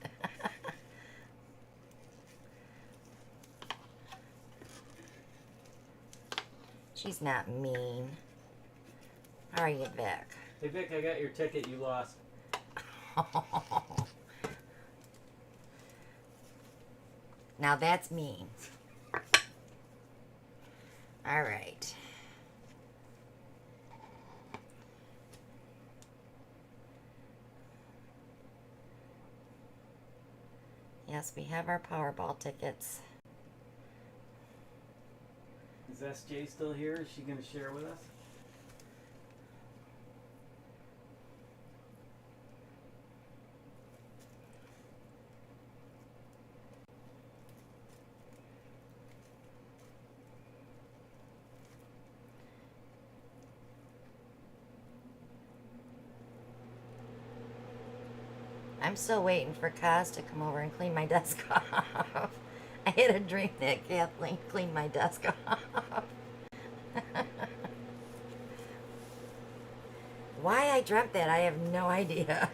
She's not mean. How are you, Vic? Hey Vic, I got your ticket you lost. Now that's mean. All right. Yes, we have our Powerball tickets. Is SJ still here? Is she going to share with us? I'm still waiting for Kaz to come over and clean my desk off. I had a dream that Kathleen cleaned my desk off. Why I dreamt that, I have no idea.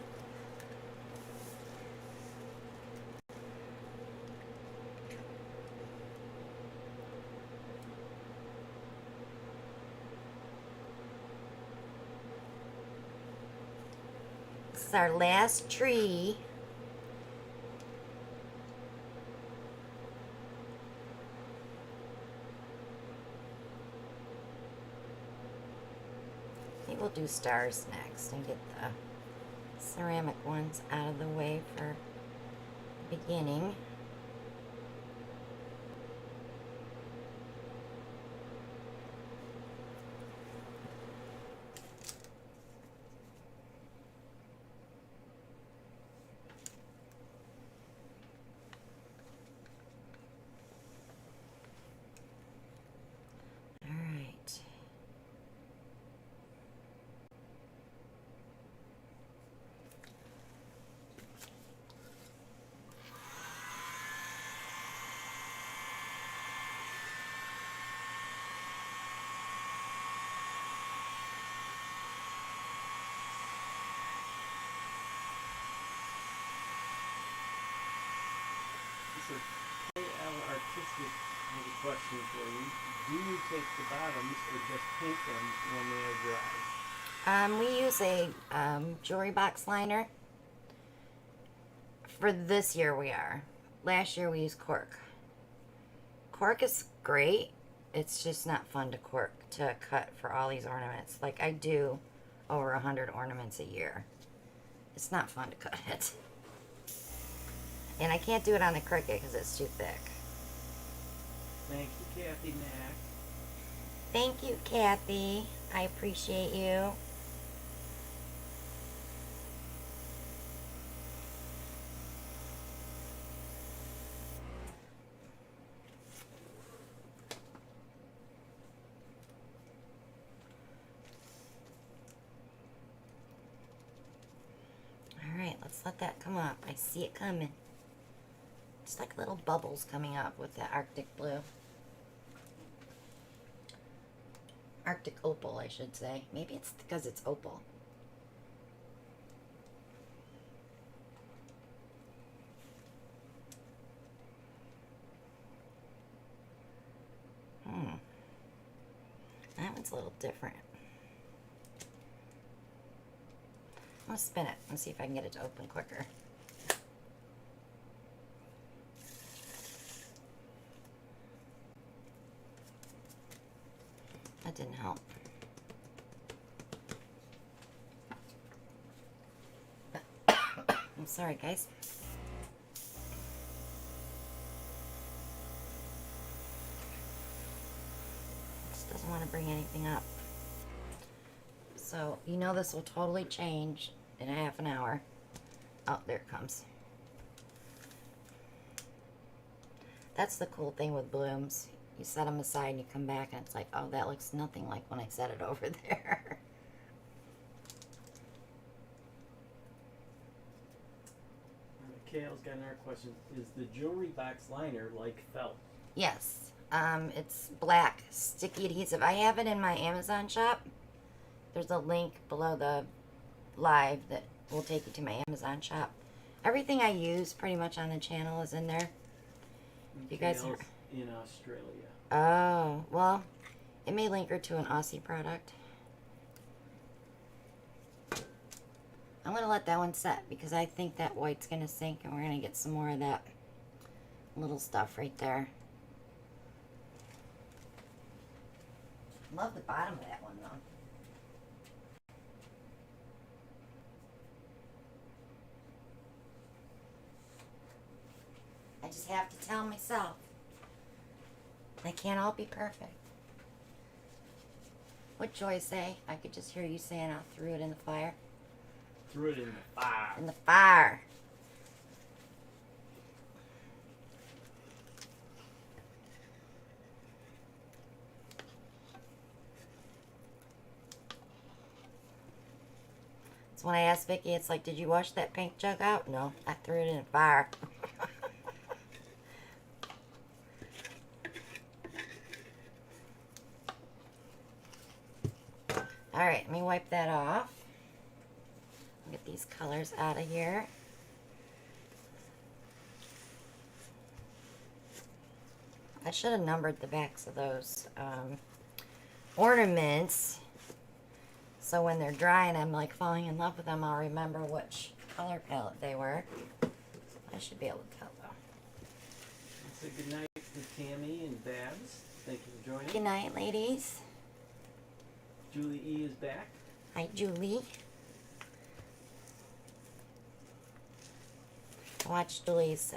This is our last tree. Maybe we'll do stars next and get the ceramic ones out of the way for the beginning. So, KL Artistic has a question for you. Do you take the bottoms or just paint them when they are dry? We use a jewelry box liner. For this year we are. Last year we used cork. Cork is great. It's just not fun to cut for all these ornaments. Like I do over 100 ornaments a year. It's not fun to cut it. And I can't do it on the Cricut because it's too thick. Thank you, Kathy Mack. Thank you, Kathy. I appreciate you. Alright, let's let that come up. I see it coming. It's like little bubbles coming up with the Arctic blue. Arctic opal, I should say. Maybe it's because it's opal. That one's a little different. I'm gonna spin it and see if I can get it to open quicker. That didn't help. I'm sorry, guys. Just doesn't want to bring anything up. So, you know this will totally change in a half an hour. Oh, there it comes. That's the cool thing with blooms. You set them aside and you come back and it's like, oh, that looks nothing like when I set it over there. Kale's got another question. Is the jewelry box liner like felt? Yes. It's black, sticky adhesive. I have it in my Amazon shop. There's a link below the live that will take you to my Amazon shop. Everything I use pretty much on the channel is in there. You guys Kale's in Australia. Oh, well, it may link her to an Aussie product. I'm going to let that one set because I think that white's going to sink and we're going to get some more of that little stuff right there. Love the bottom of that one though. I just have to tell myself, they can't all be perfect. What Joy say? I could just hear you saying I threw it in the fire. Threw it in the fire. In the fire. So when I asked Vicky, it's like, did you wash that paint jug out? No, I threw it in the fire. All right, let me wipe that off. Get these colors out of here. I should have numbered the backs of those ornaments. So when they're dry and I'm like falling in love with them, I'll remember which color palette they were. I should be able to tell though. Say good night to Tammy and Babs. Thank you for joining. Good night, ladies. Julie E is back. Hi, Julie. I watched Julie's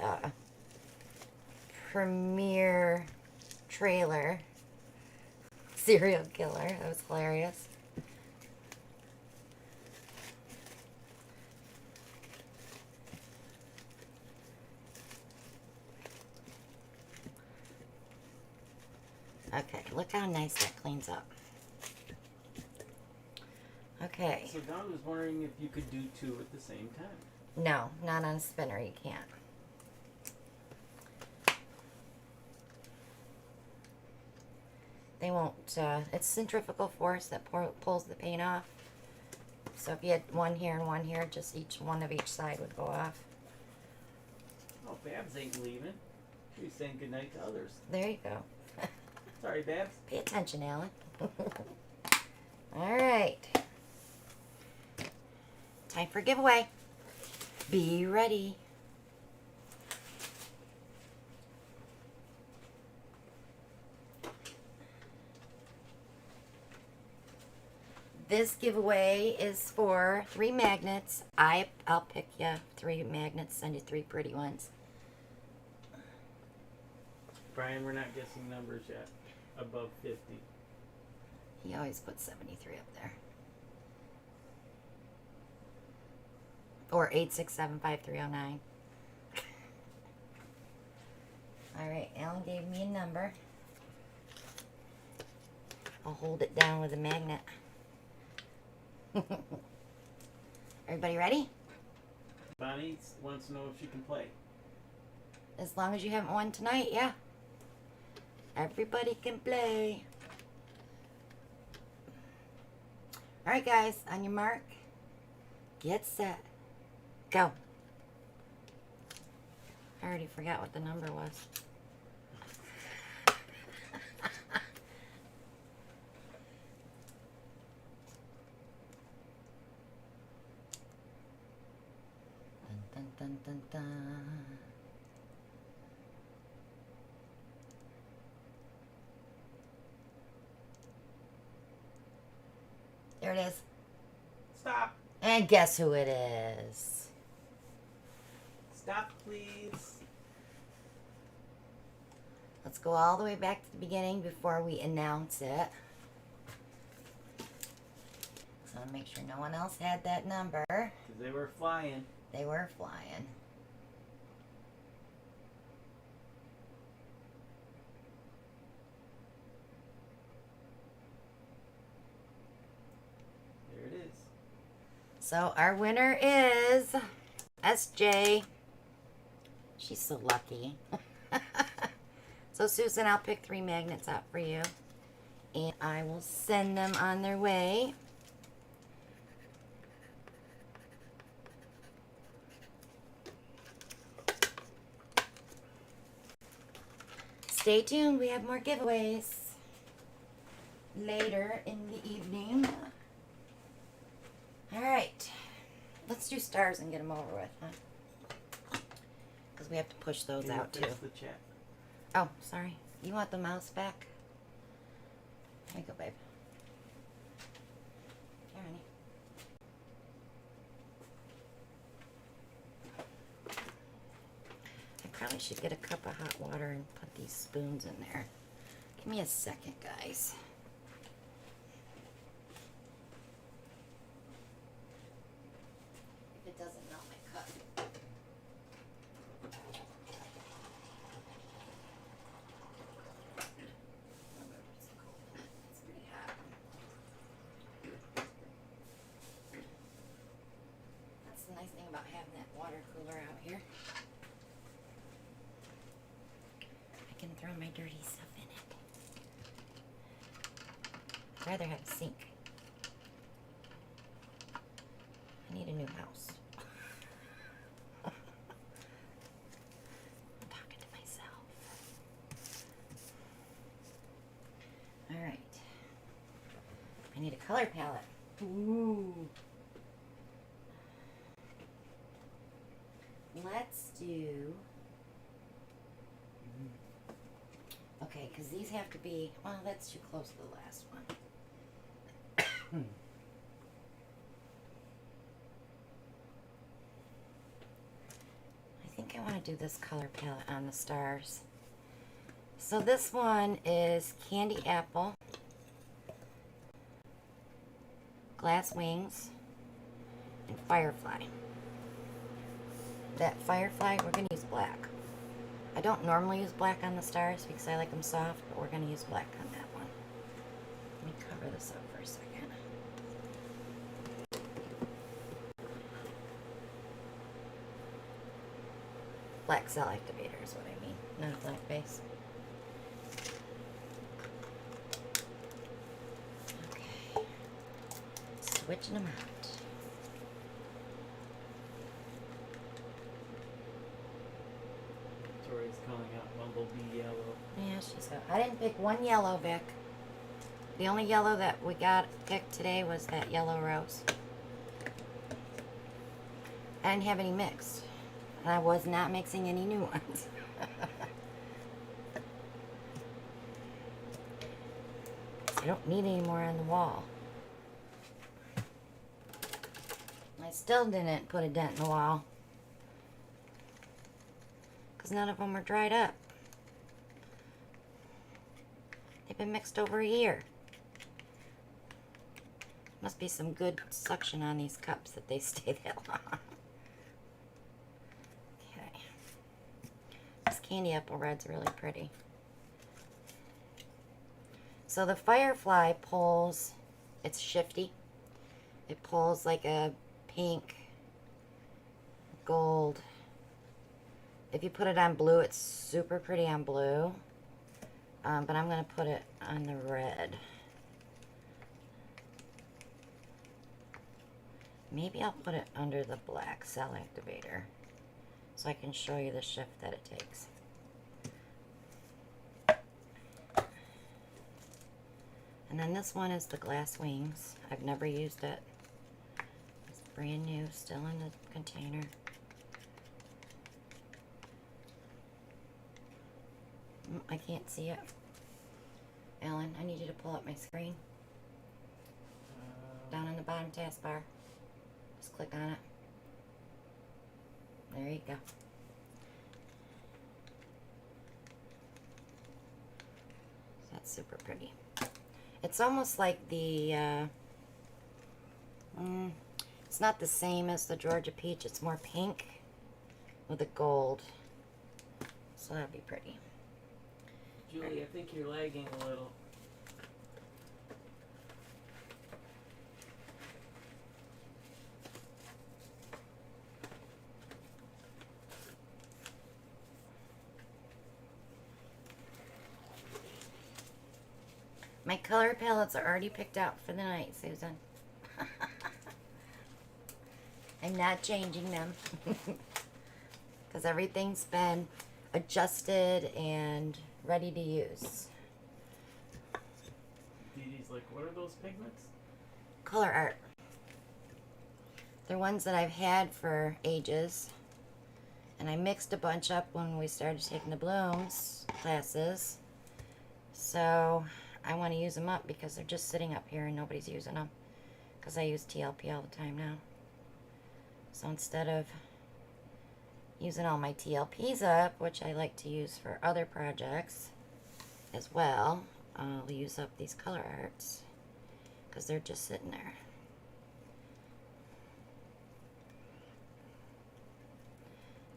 premiere trailer, Serial Killer. That was hilarious. Okay, look how nice that cleans up. Okay. So Don was wondering if you could do two at the same time. No, not on a spinner, you can't. They won't, it's centrifugal force that pulls the paint off. So if you had one here and one here, just one of each side would go off. Oh, Babs ain't leaving. She's saying goodnight to others. There you go. Sorry, Babs. Pay attention, Alan. All right. Time for giveaway. Be ready. This giveaway is for 3 magnets. I'll pick you 3 magnets, send you 3 pretty ones. Brian, we're not guessing numbers yet. Above 50. He always puts 73 up there. Or 8675309. Alright, Alan gave me a number. I'll hold it down with a magnet. Everybody ready? Bonnie wants to know if she can play. As long as you haven't won tonight, yeah. Everybody can play. Alright guys, on your mark, get set, go. I already forgot what the number was. Dun, dun, dun, dun, dun. There it is. Stop. And guess who it is? Stop, please. Let's go all the way back to the beginning before we announce it. So make sure no one else had that number. Because they were flying. They were flying. There it is. So our winner is SJ. She's so lucky. So Susan, I'll pick 3 magnets out for you. And I will send them on their way. Stay tuned, we have more giveaways later in the evening. Alright, let's do stars and get them over with, huh? because we have to push those Can you out too. fix the chat? Oh, sorry. You want the mouse back? Here you go, babe. Here, honey. I probably should get a cup of hot water and put these spoons in there. Give me a second, guys. If it doesn't melt my cup. It's pretty hot. That's the nice thing about having that water cooler out here. I can throw my dirty stuff in it. I'd rather have a sink. I need a new house. I'm talking to myself. Alright. I need a color palette. Ooh. Let's do... Okay, because these have to be... Well, that's too close to the last one. I think I want to do this color palette on the stars. So this one is Candy Apple, Glass Wings, and Firefly. That Firefly, we're going to use black. I don't normally use black on the stars because I like them soft, but we're going to use black on that one. Let me cover this up for a second. Black cell activator is what I mean, not a black base. Okay, switching them out. Tori's calling out Bumblebee Yellow. Yeah, she's got. I didn't pick one yellow, Vic. The only yellow that we got picked today was that yellow rose. I didn't have any mixed. And I was not mixing any new ones. I don't need any more on the wall. I still didn't put a dent in the wall. Because none of them are dried up. They've been mixed over a year. Must be some good suction on these cups that they stay that long. Okay. This candy apple red's really pretty. So the Firefly pulls, it's shifty. It pulls like a pink, gold. If you put it on blue, it's super pretty on blue. But I'm going to put it on the red. Maybe I'll put it under the black cell activator so I can show you the shift that it takes. And then this one is the Glass Wings. I've never used it. It's brand new, still in the container. I can't see it. Alan, I need you to pull up my screen. Down on the bottom taskbar. Just click on it. There you go. That's super pretty. It's almost like the, it's not the same as the Georgia Peach. It's more pink with a gold. So that'd be pretty. Julie, I think you're lagging a little. My color palettes are already picked out for the night, Susan. I'm not changing them. Because everything's been adjusted and ready to use. Dee Dee's like, what are those pigments? Color art. They're ones that I've had for ages. And I mixed a bunch up when we started taking the blooms classes. So I want to use them up because they're just sitting up here and nobody's using them. Because I use TLP all the time now. So instead of using all my TLPs up, which I like to use for other projects as well, I'll use up these color arts because they're just sitting there.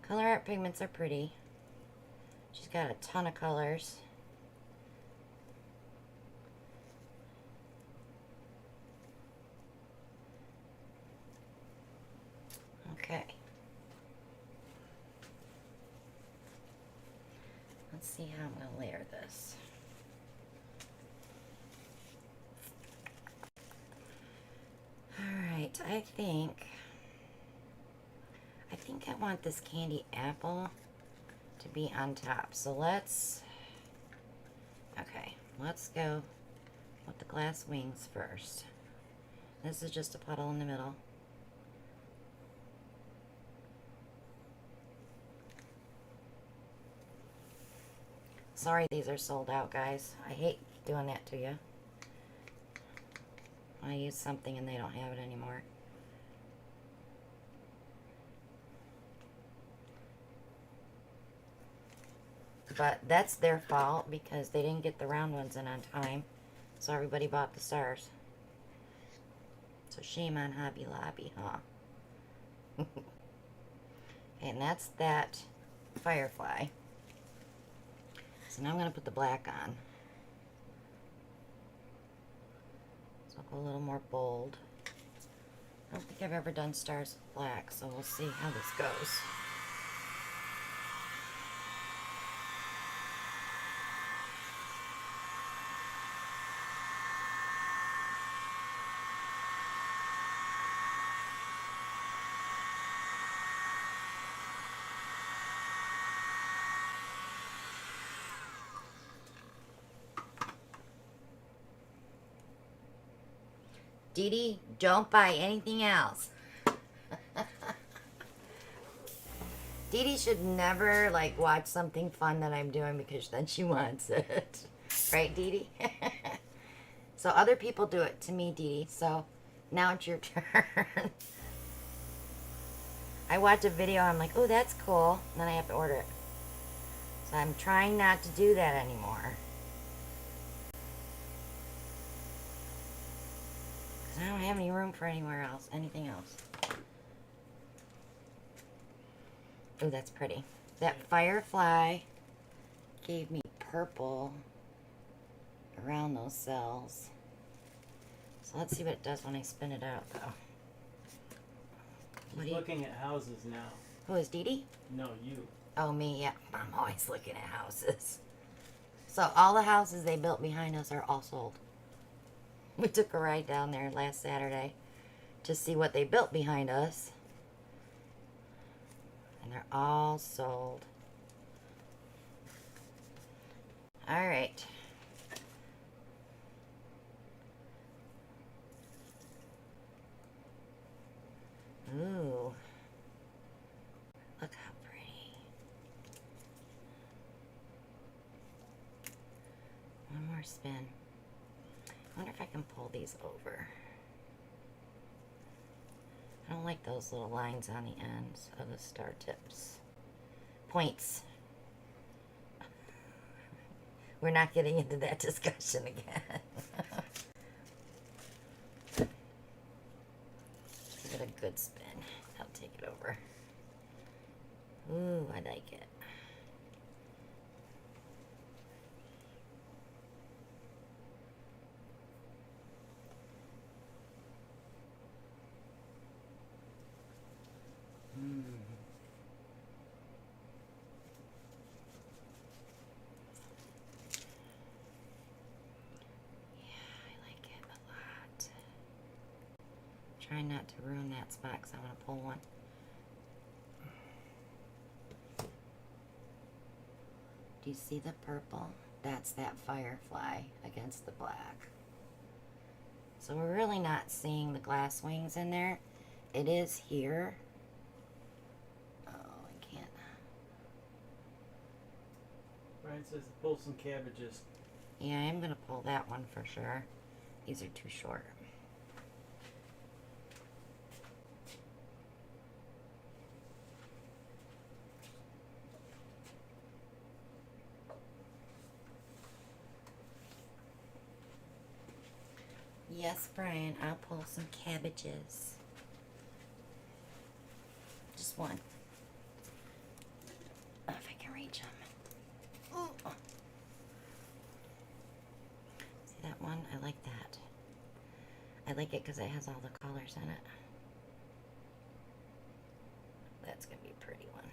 Color art pigments are pretty. She's got a ton of colors. Okay. Let's see how I'm going to layer this. Alright, I think I want this candy apple to be on top. So let's go with the glass wings first. This is just a puddle in the middle. Sorry these are sold out, guys. I hate doing that to you. I use something and they don't have it anymore. But that's their fault because they didn't get the round ones in on time. So everybody bought the stars. So shame on Hobby Lobby, huh? And that's that firefly. So now I'm going to put the black on. So I'll go a little more bold. I don't think I've ever done stars with black, so we'll see how this goes. Dee Dee, don't buy anything else. Dee Dee should never, like, watch something fun that I'm doing because then she wants it. Right, Dee Dee? So other people do it to me, Dee Dee. So now it's your turn. I watch a video, I'm like, oh, that's cool. And then I have to order it. So I'm trying not to do that anymore. I don't have any room for anything else. Oh, that's pretty. That firefly gave me purple around those cells. So let's see what it does when I spin it out, though. She's looking at houses now. Who is Dee Dee? No, you. Oh, me, yeah. I'm always looking at houses. So all the houses they built behind us are all sold. We took a ride down there last Saturday to see what they built behind us. And they're all sold. All right. Ooh. Look how pretty. One more spin. I wonder if I can pull these over. I don't like those little lines on the ends of the star tips. Points. We're not getting into that discussion again. Give it a good spin. I'll take it over. Ooh, I like it. Try not to ruin that spot because I want to pull one. Do you see the purple? That's that firefly against the black. So we're really not seeing the glass wings in there. It is here. Oh, I can't. Brian says pull some cabbages. Yeah, I'm gonna pull that one for sure. These are too short. Yes, Brian, I'll pull some cabbages. Just one. If I can reach them. Oh. See that one? I like that. I like it because it has all the colors in it. That's going to be a pretty one.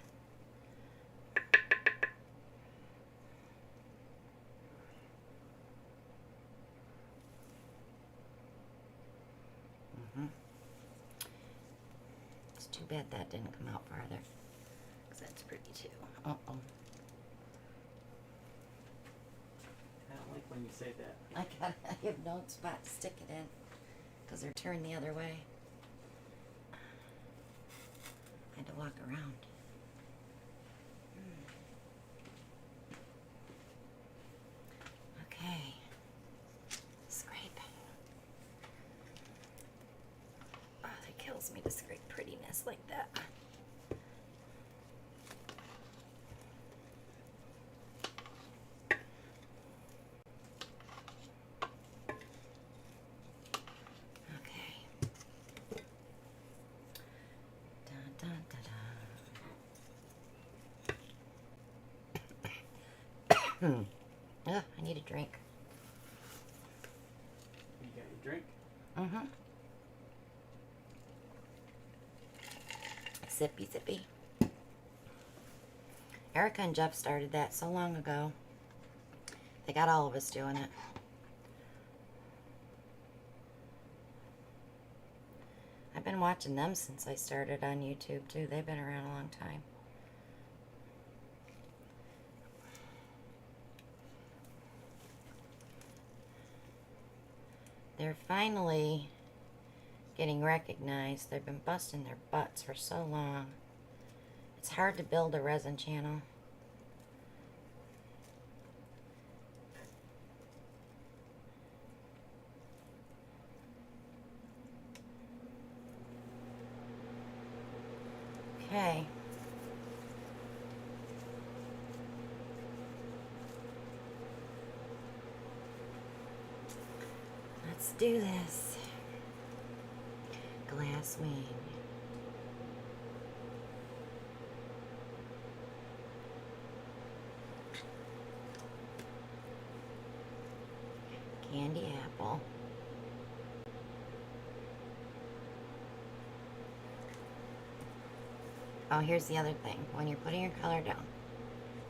It's too bad that didn't come out farther. Because that's pretty too. Uh-oh. I don't like when you say that. I have no spot to stick it in. Because they're turned the other way. I had to walk around. Okay. Scrape. Oh, that kills me to scrape prettiness like that. Ugh, I need a drink. You got your drink? Mm-hmm. Sippy, sippy. Erica and Jeff started that so long ago. They got all of us doing it. I've been watching them since I started on YouTube, too. They've been around a long time. They're finally getting recognized. They've been busting their butts for so long. It's hard to build a resin channel. Okay. Let's do this. Glass wing. Candy apple. Oh, here's the other thing. When you're putting your color down,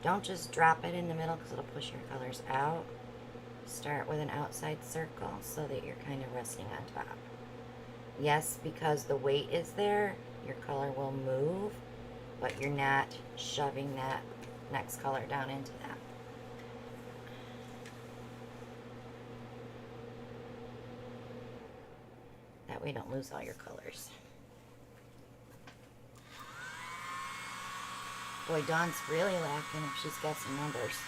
don't just drop it in the middle because it'll push your colors out. Start with an outside circle so that you're kind of resting on top. Yes, because the weight is there, your color will move, but you're not shoving that next color down into that. That way you don't lose all your colors. Boy, Dawn's really lacking if she's got some numbers.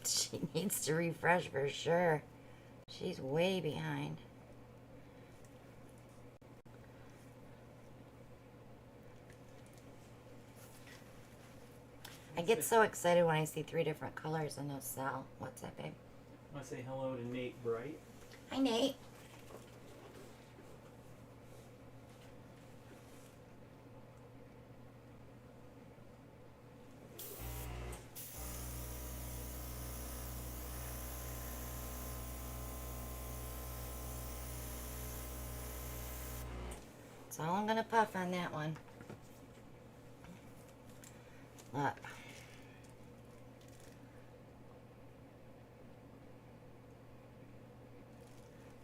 She needs to refresh for sure. She's way behind. I get so excited when I see 3 different colors in those cell. What's that, babe? I want to say hello to Nate Bright. Hi, Nate. That's all I'm gonna puff on that one. Look.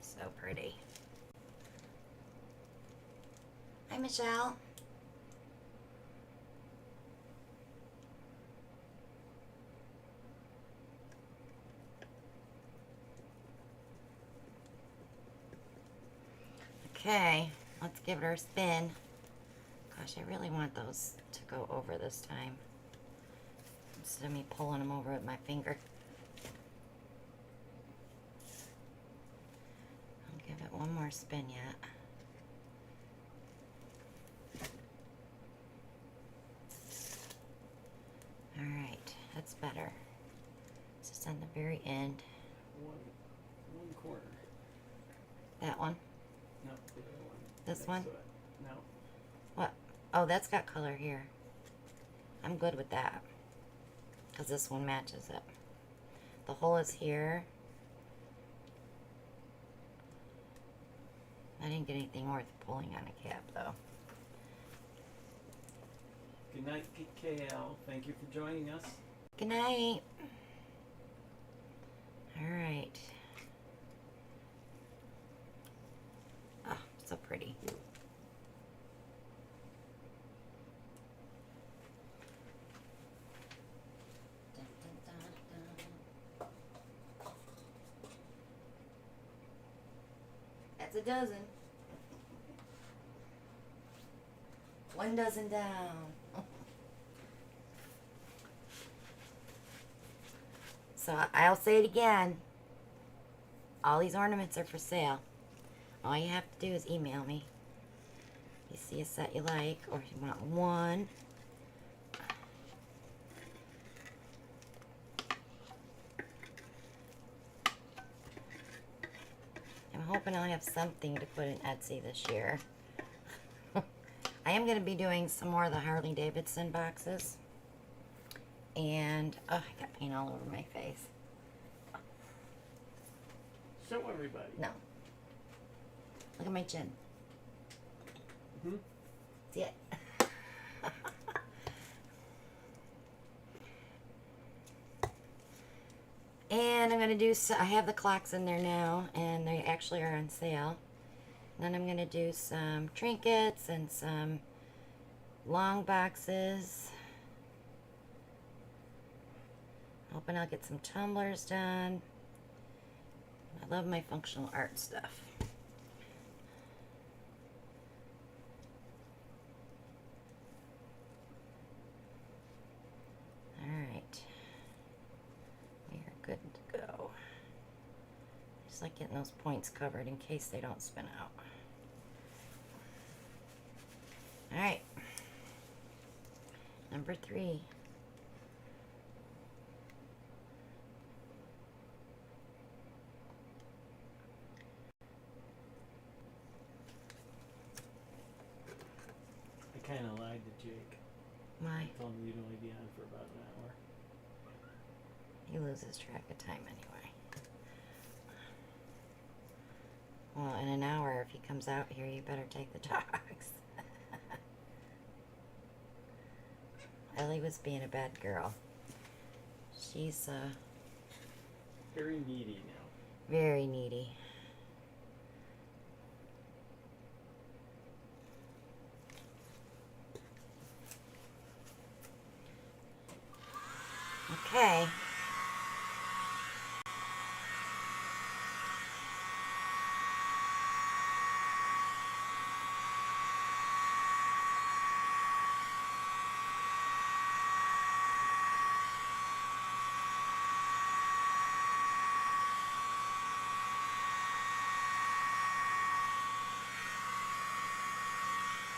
So pretty. Hi, Michelle. Okay, let's give it our spin. Gosh, I really want those to go over this time, instead of me pulling them over with my finger. I'll give it one more spin yet. Alright, that's better. It's just on the very end. One corner. That one? No, the other one. This Next one? to it. No. What? Oh, that's got color here. I'm good with that, because this one matches it. The hole is here. I didn't get anything worth pulling on a cap, though. Good night, KL. Thank you for joining us. Good night. All right. Oh, so pretty. Dun, dun, dun, dun. That's a dozen. One dozen down. So I'll say it again. All these ornaments are for sale. All you have to do is email me. You see a set you like, or if you want one. I'm hoping I'll have something to put in Etsy this year. I am going to be doing some more of the Harley Davidson boxes. And, oh, I got paint all over my face. Show everybody. No. Look at my chin. Hmm? See it? And I'm going to do, I have the clocks in there now, and they actually are on sale. And then I'm going to do some trinkets and some long boxes. Hoping I'll get some tumblers done. I love my functional art stuff. Alright. We are good to go. Just like getting those points covered in case they don't spin out. Alright. Number 3. I kind of lied to Jake. My, I told him you'd only be on for about an hour. he loses track of time anyway. Well, in an hour, if he comes out here, you better take the dogs. Ellie was being a bad girl. She's Very needy now. very needy. Okay.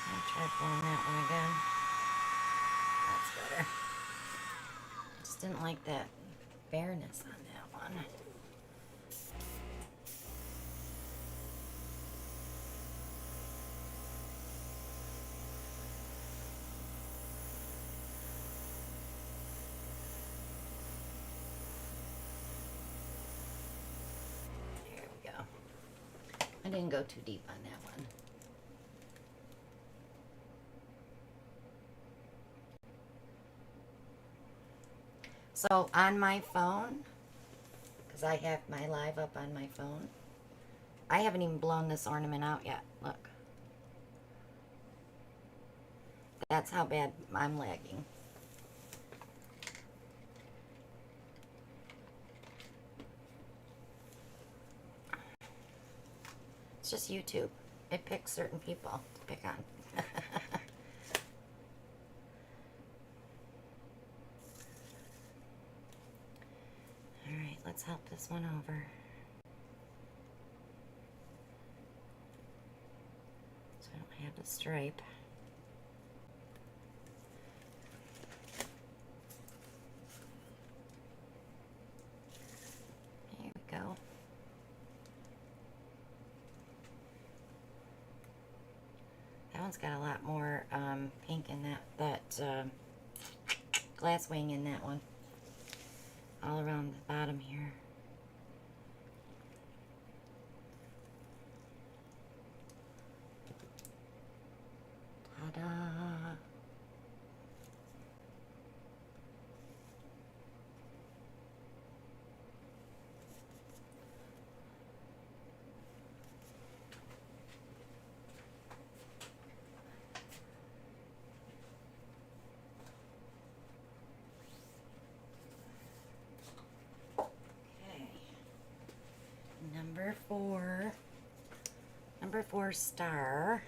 I'll try pulling that one again. That's better. Just didn't like that bareness on that one. There we go. I didn't go too deep on that one. So on my phone, because I have my live up on my phone, I haven't even blown this ornament out yet. Look. That's how bad I'm lagging. It's just YouTube. It picks certain people to pick on. Alright, let's help this one over. So I don't have the stripe. There we go. That one's got a lot more pink in that glass wing in that one. All around the bottom here. Ta-da! Number four star.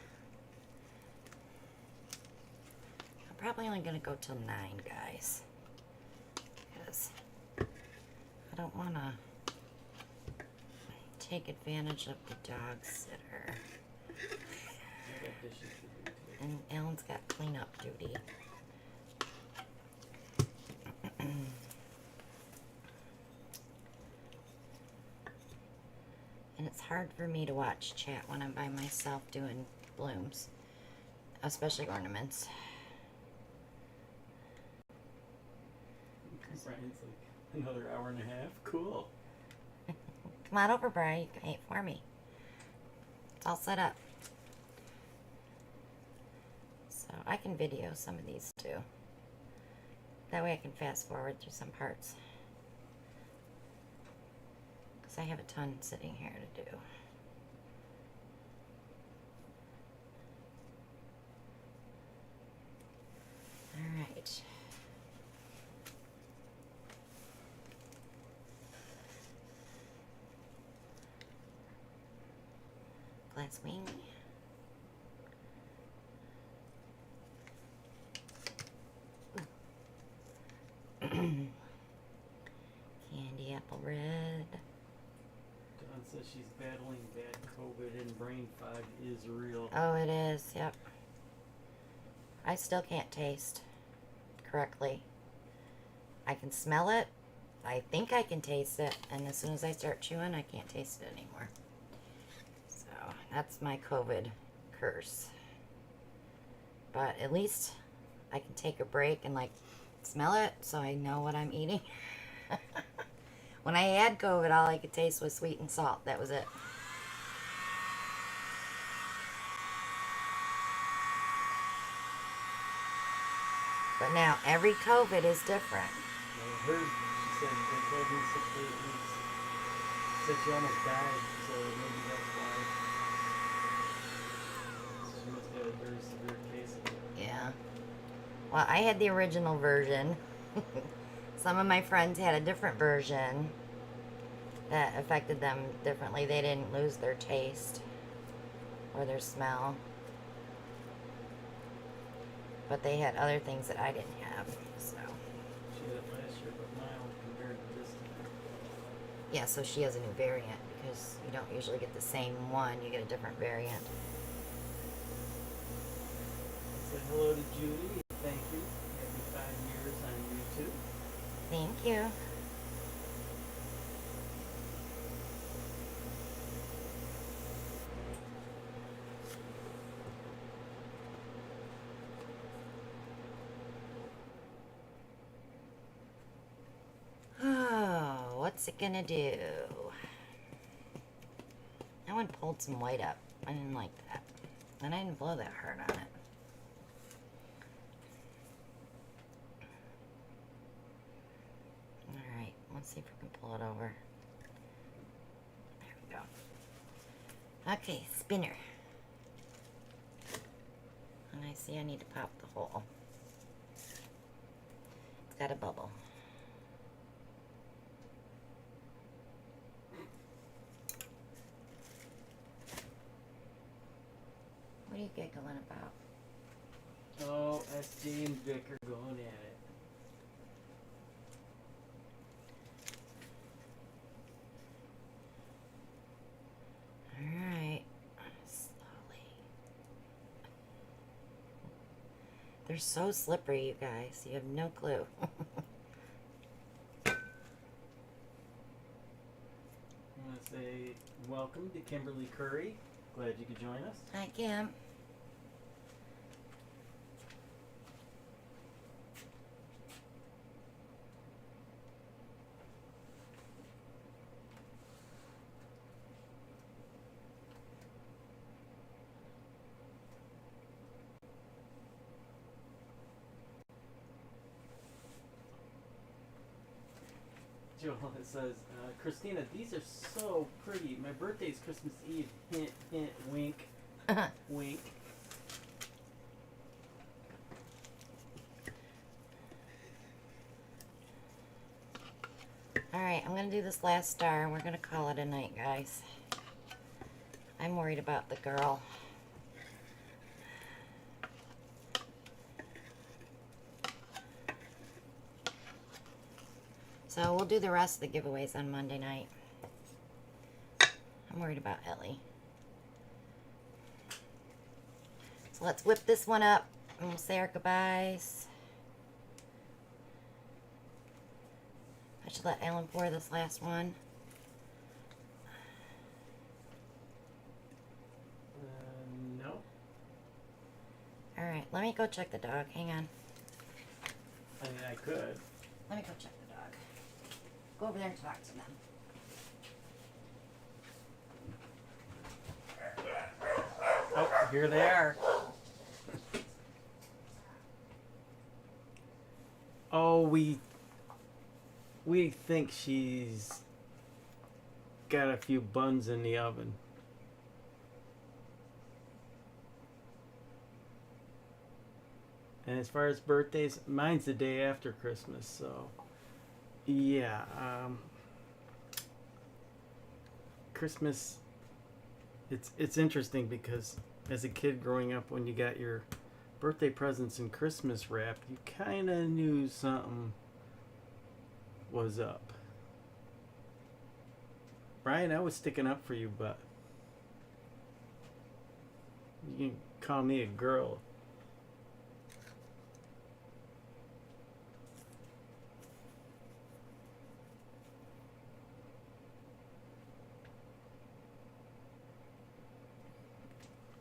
I'm probably only gonna go till 9, guys, because I don't want to take advantage of the dog sitter. And Alan's got cleanup duty. And it's hard for me to watch chat when I'm by myself doing blooms, especially ornaments. Brian's like, another hour and a half? Cool. Come on over, Brian. You can paint for me. It's all set up. So I can video some of these too. That way I can fast forward through some parts. I have a ton sitting here to do. All right. Glass wing. Candy apple red. Says she's battling bad COVID and brain fog is real. Oh, it is, yep. I still can't taste correctly. I can smell it. I think I can taste it. And as soon as I start chewing, I can't taste it anymore. So, that's my COVID curse. But at least I can take a break and, like, smell it so I know what I'm eating. When I had COVID, all I could taste was sweet and salt. That was it. But now, every COVID is different. Well, hers, she said, they told me 6 to 8 weeks. Said she almost died, so maybe that's why. She must have a very severe case of it. Yeah. Well, I had the original version. Some of my friends had a different version that affected them differently. They didn't lose their taste or their smell. But they had other things that I didn't have, so. She had it last year, but mild compared to this time. Yeah, so she has a new variant because you don't usually get the same one. You get a different variant. Said hello to Judy. Thank you. Happy 5 years on YouTube. Thank you. Oh, what's it gonna do? That one pulled some white up. I didn't like that. And I didn't blow that hard on it. Alright, let's see if we can pull it over. There we go. Okay, spinner. And I see I need to pop the hole. It's got a bubble. What are you giggling about? Oh, SJ and Vic are going at it. Alright. Slowly. They're so slippery, you guys. You have no clue. I want to say welcome to Kimberly Curry. Glad you could join us. Hi, Kim. Joel, it says, Christina, these are so pretty. My birthday's Christmas Eve. Hint, hint, wink, wink. Alright, I'm going to do this last star and we're going to call it a night, guys. I'm worried about the girl. So we'll do the rest of the giveaways on Monday night. I'm worried about Ellie. So let's whip this one up and we'll say our goodbyes. I should let Ellen pour this last one. No. Alright, let me go check the dog. Hang on. I mean, I could. Let me go check the dog. Go over there and talk to them. Oh, here they are. Oh, we think she's got a few buns in the oven. And as far as birthdays, mine's the day after Christmas, so yeah. Christmas, it's interesting because as a kid growing up, when you got your birthday presents and Christmas wrap, you kind of knew something was up. Brian, I was sticking up for you, but you can call me a girl.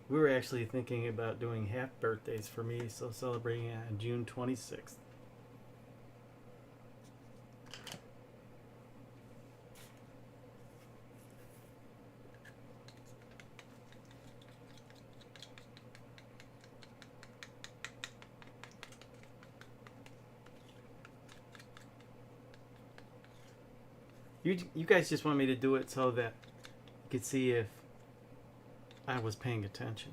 We were actually thinking about doing half birthdays for me, so celebrating on June 26th. You guys just want me to do it so that you could see if I was paying attention.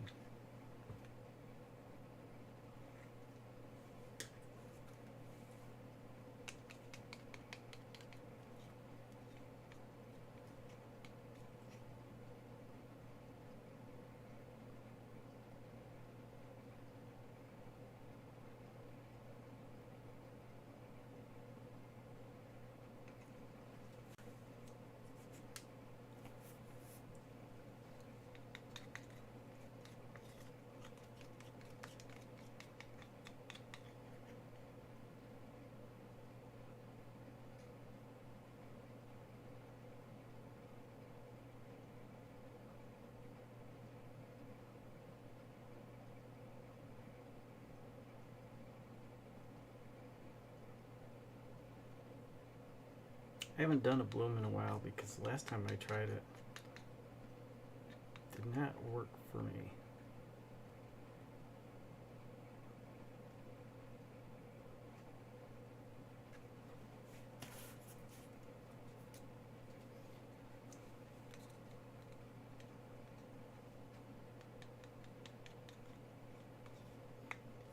I haven't done a bloom in a while because last time I tried it did not work for me.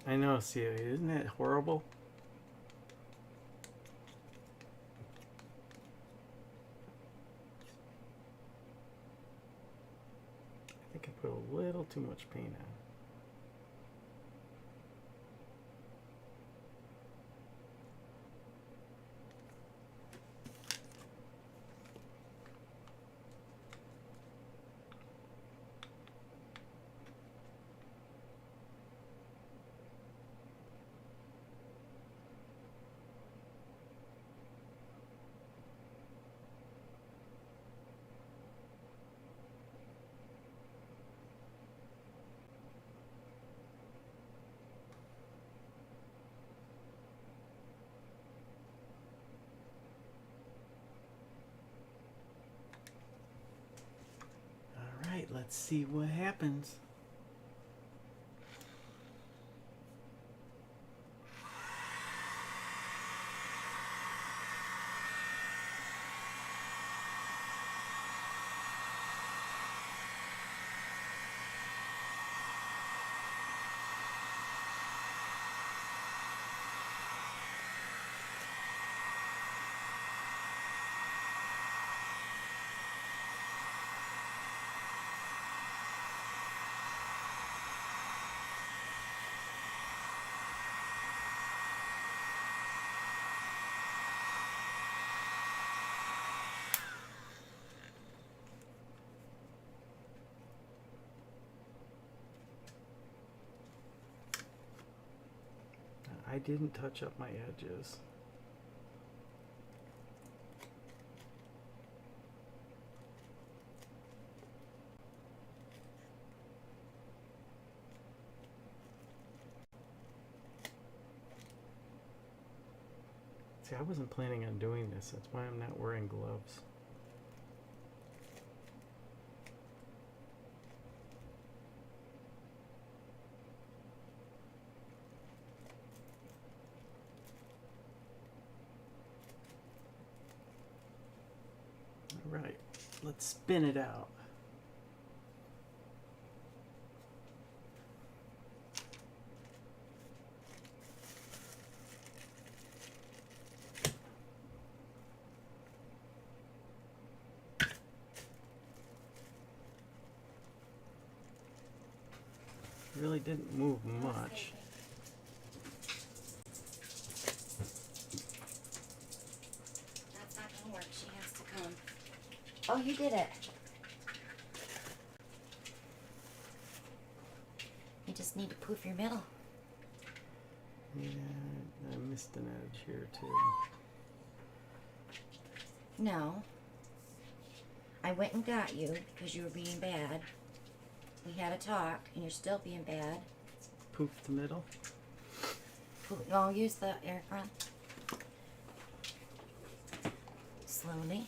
I know, see, isn't that horrible? I think I put a little too much paint on. Alright, let's see what happens. I didn't touch up my edges. See, I wasn't planning on doing this. That's why I'm not wearing gloves. Alright, let's spin it out. Really didn't move much. That's not gonna work. She has to come. Oh, you did it. You just need to poof your middle. Yeah, I missed an edge here too. No. I went and got you because you were being bad. We had a talk, and you're still being bad. Poof the middle. No, use the air front. Slowly.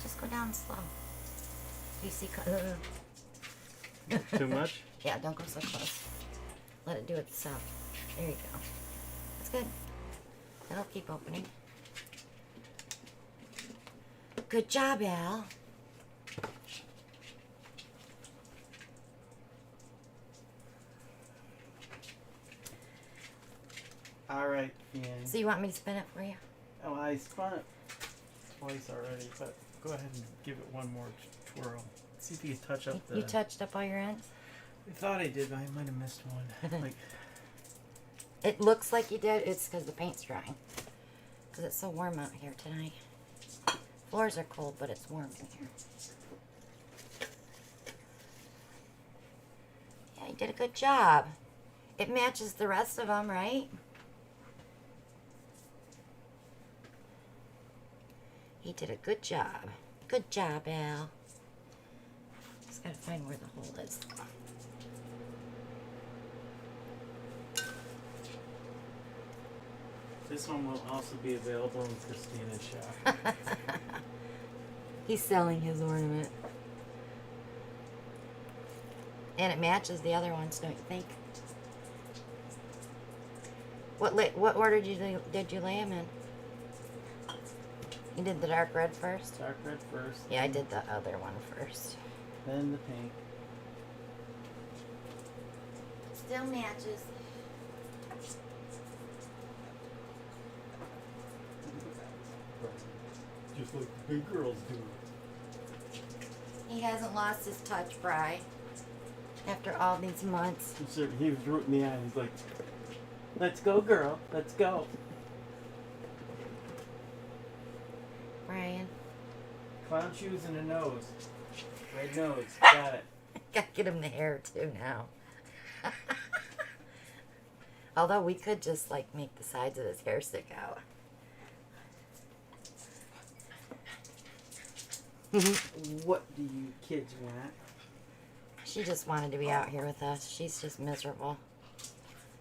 Just go down slow. You see? Too much? Yeah, don't go so close. Let it do itself. There you go. That's good. That'll keep opening. Good job, Al. Alright, Ian. So you want me to spin it for you? Oh, I spun it twice already, but go ahead and give it one more twirl. See if you can touch up the... You touched up all your ends? I thought I did, but I might have missed one. Like, It looks like you did. It's because the paint's drying. Because it's so warm out here tonight. Floors are cold, but it's warm in here. Yeah, you did a good job. It matches the rest of them, right? He did a good job. Good job, Al. Just gotta find where the hole is. this one will also be available in Christina's shop. He's selling his ornament. And it matches the other ones, don't you think? What order did you lay them in? You did the dark red first? Dark red first. Yeah, I did the other one first. Then the pink. Still matches. Just like the big girls do. He hasn't lost his touch, Bri. After all these months. He was rooting me on. He's like, let's go, girl. Let's go. Brian. Clown shoes and a nose. Red nose. Got it. Gotta get him the hair too now. Although we could just like make the sides of his hair stick out. What do you kids want? She just wanted to be out here with us. She's just miserable.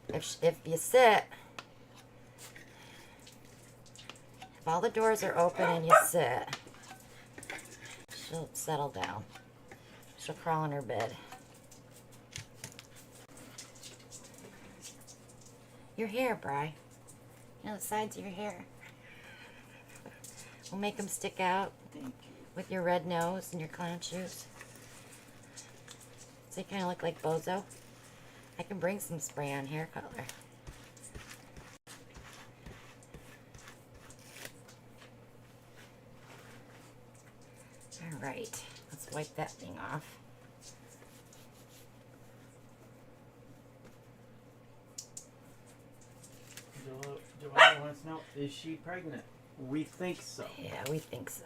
If you sit, if all the doors are open and you sit, she'll settle down. She'll crawl in her bed. Your hair, Bri. You know the sides of your hair. We'll make them stick out with your red nose and your clown shoes. So you kind of look like Bozo. I can bring some spray on hair color. All right, let's wipe that thing off. Joanna wants to know, is she pregnant? We think so. Yeah, we think so.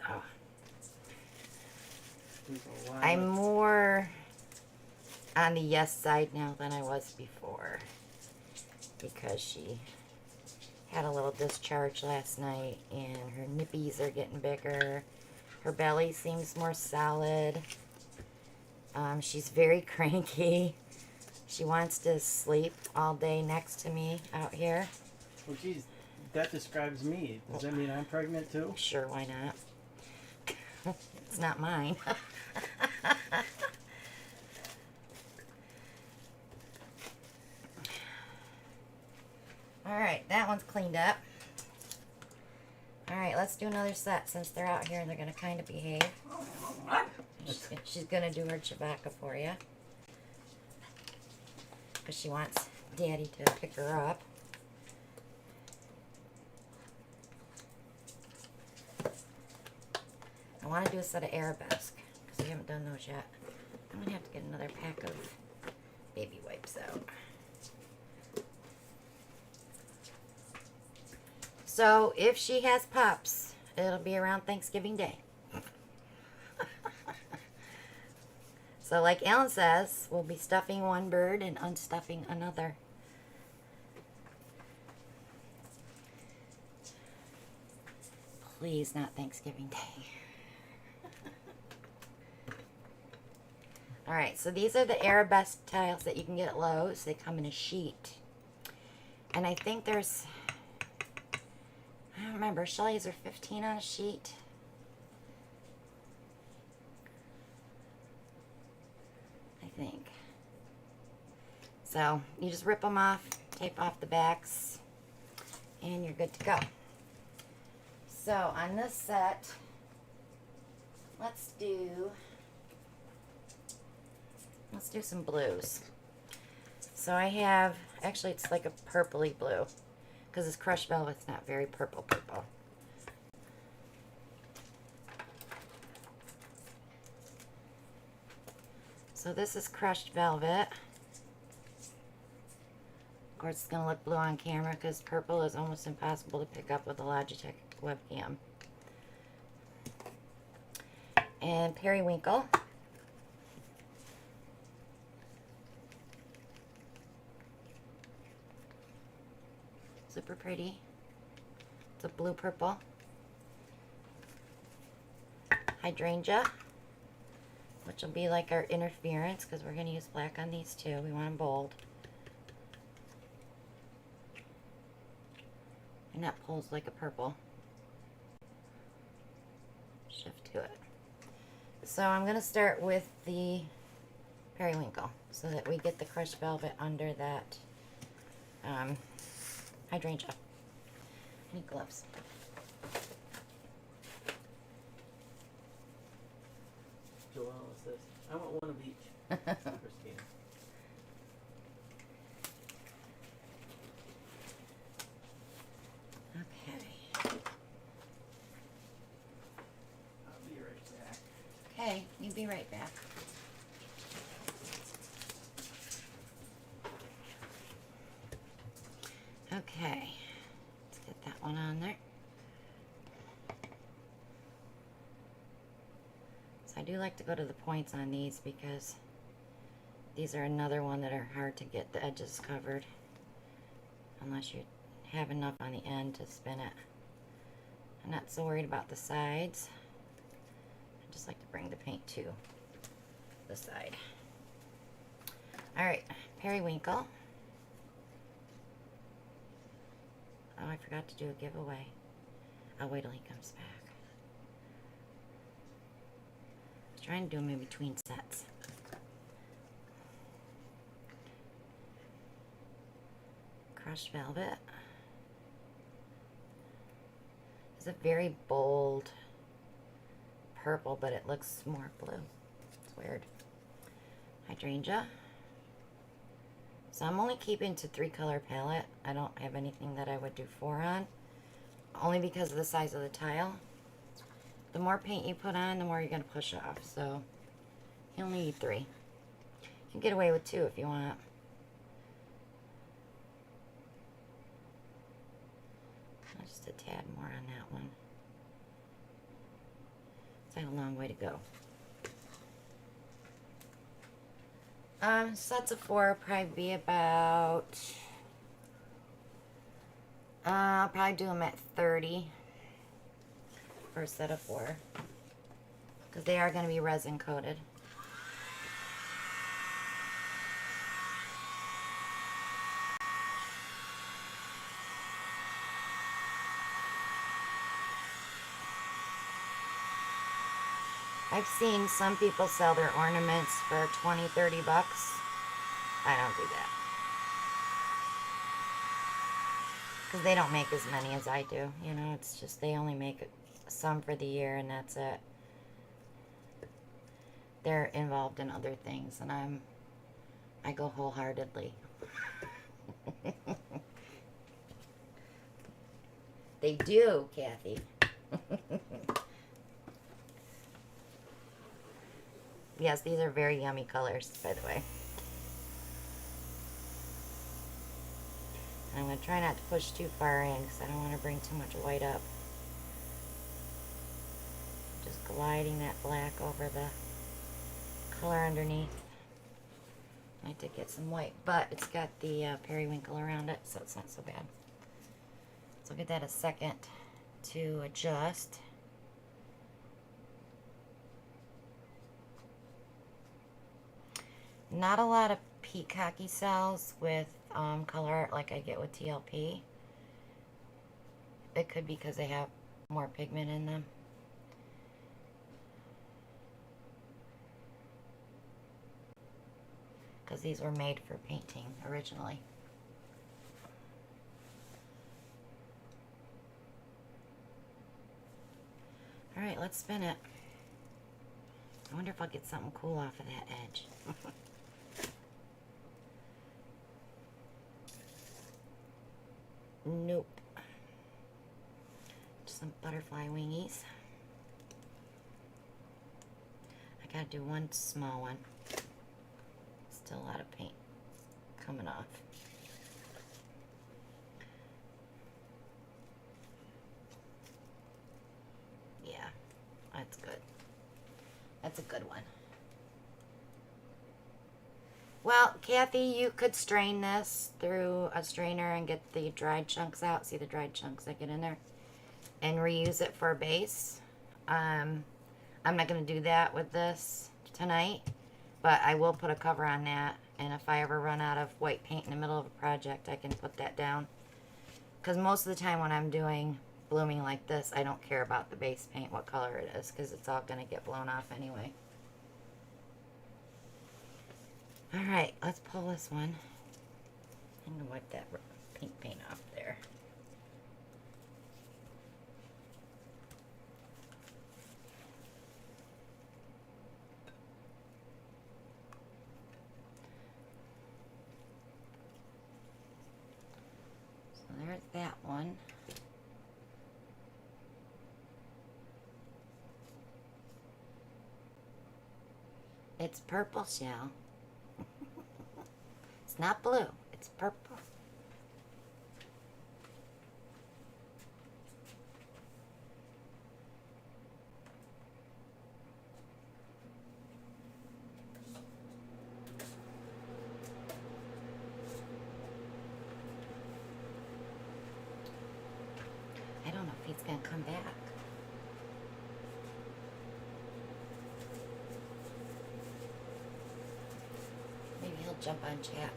There's a lot I'm of- more on the yes side now than I was before. Because she had a little discharge last night and her nippies are getting bigger. Her belly seems more solid. She's very cranky. She wants to sleep all day next to me out here. Well, geez, that describes me. Does that mean I'm pregnant too? Sure, why not? It's not mine. Alright, that one's cleaned up. Alright, let's do another set since they're out here and they're going to kind of behave. She's going to do her Chewbacca for you. Because she wants Daddy to pick her up. I want to do a set of Arabesque because we haven't done those yet. I'm going to have to get another pack of baby wipes out. So if she has pups, it'll be around Thanksgiving Day. So like Ellen says, we'll be stuffing one bird and unstuffing another. Please, not Thanksgiving Day. Alright, so these are the Arabesque tiles that you can get at Lowe's. They come in a sheet. And I think there's, I don't remember, Shelley's are 15 on a sheet. I think. So, you just rip them off, tape off the backs, and you're good to go. So, on this set, let's do some blues. So I have, actually it's like a purpley blue, because this crushed velvet's not very purple. So this is crushed velvet. Of course it's going to look blue on camera because purple is almost impossible to pick up with a Logitech webcam. And periwinkle. Super pretty. It's a blue purple. Hydrangea, which will be like our interference because we're going to use black on these too. We want them bold. And that pulls like a purple. Shift to it. So I'm going to start with the periwinkle so that we get the crushed velvet under that hydrangea. I need gloves. Joelle says, I want one of each. Christina. Okay. I'll be right back. Okay, you be right back. Okay, let's get that one on there. So I do like to go to the points on these because these are another one that are hard to get the edges covered unless you have enough on the end to spin it. I'm not so worried about the sides. I just like to bring the paint to the side. Alright, periwinkle. Oh, I forgot to do a giveaway. I'll wait till he comes back. I was trying to do them in between sets. Crushed velvet. It's a very bold purple, but it looks more blue. It's weird. Hydrangea. So I'm only keeping to 3-color palette. I don't have anything that I would do 4 on. Only because of the size of the tile. The more paint you put on, the more you're going to push off. So you only need 3. You can get away with 2 if you want. Just a tad more on that one. It's a long way to go. Sets of 4 will probably be about, I'll probably do them at 30 for a set of 4 because they are going to be resin coated. I've seen some people sell their ornaments for 20, 30 bucks. I don't do that. Because they don't make as many as I do. You know, it's just they only make some for the year and that's it. They're involved in other things and I go wholeheartedly. They do, Kathy. Yes, these are very yummy colors, by the way. And I'm going to try not to push too far in because I don't want to bring too much white up. Just gliding that black over the color underneath. I did get some white, but it's got the periwinkle around it, so it's not so bad. So I'll give that a second to adjust. Not a lot of peacocky cells with color art like I get with TLP. It could be because they have more pigment in them. Because these were made for painting originally. Alright, let's spin it. I wonder if I'll get something cool off of that edge. Nope. Just some butterfly wingies. I gotta do one small one. Still a lot of paint coming off. Yeah, that's good. That's a good one. Well, Kathy, you could strain this through a strainer and get the dried chunks out. See the dried chunks that get in there? And reuse it for a base. I'm not going to do that with this tonight, but I will put a cover on that. And if I ever run out of white paint in the middle of a project, I can put that down. Because most of the time when I'm doing blooming like this, I don't care about the base paint, what color it is, because it's all going to get blown off anyway. Alright, let's pull this one. I'm going to wipe that pink paint off there. It's purple shell. It's not blue. It's purple. I don't know if he's gonna come back. Maybe he'll jump on chat.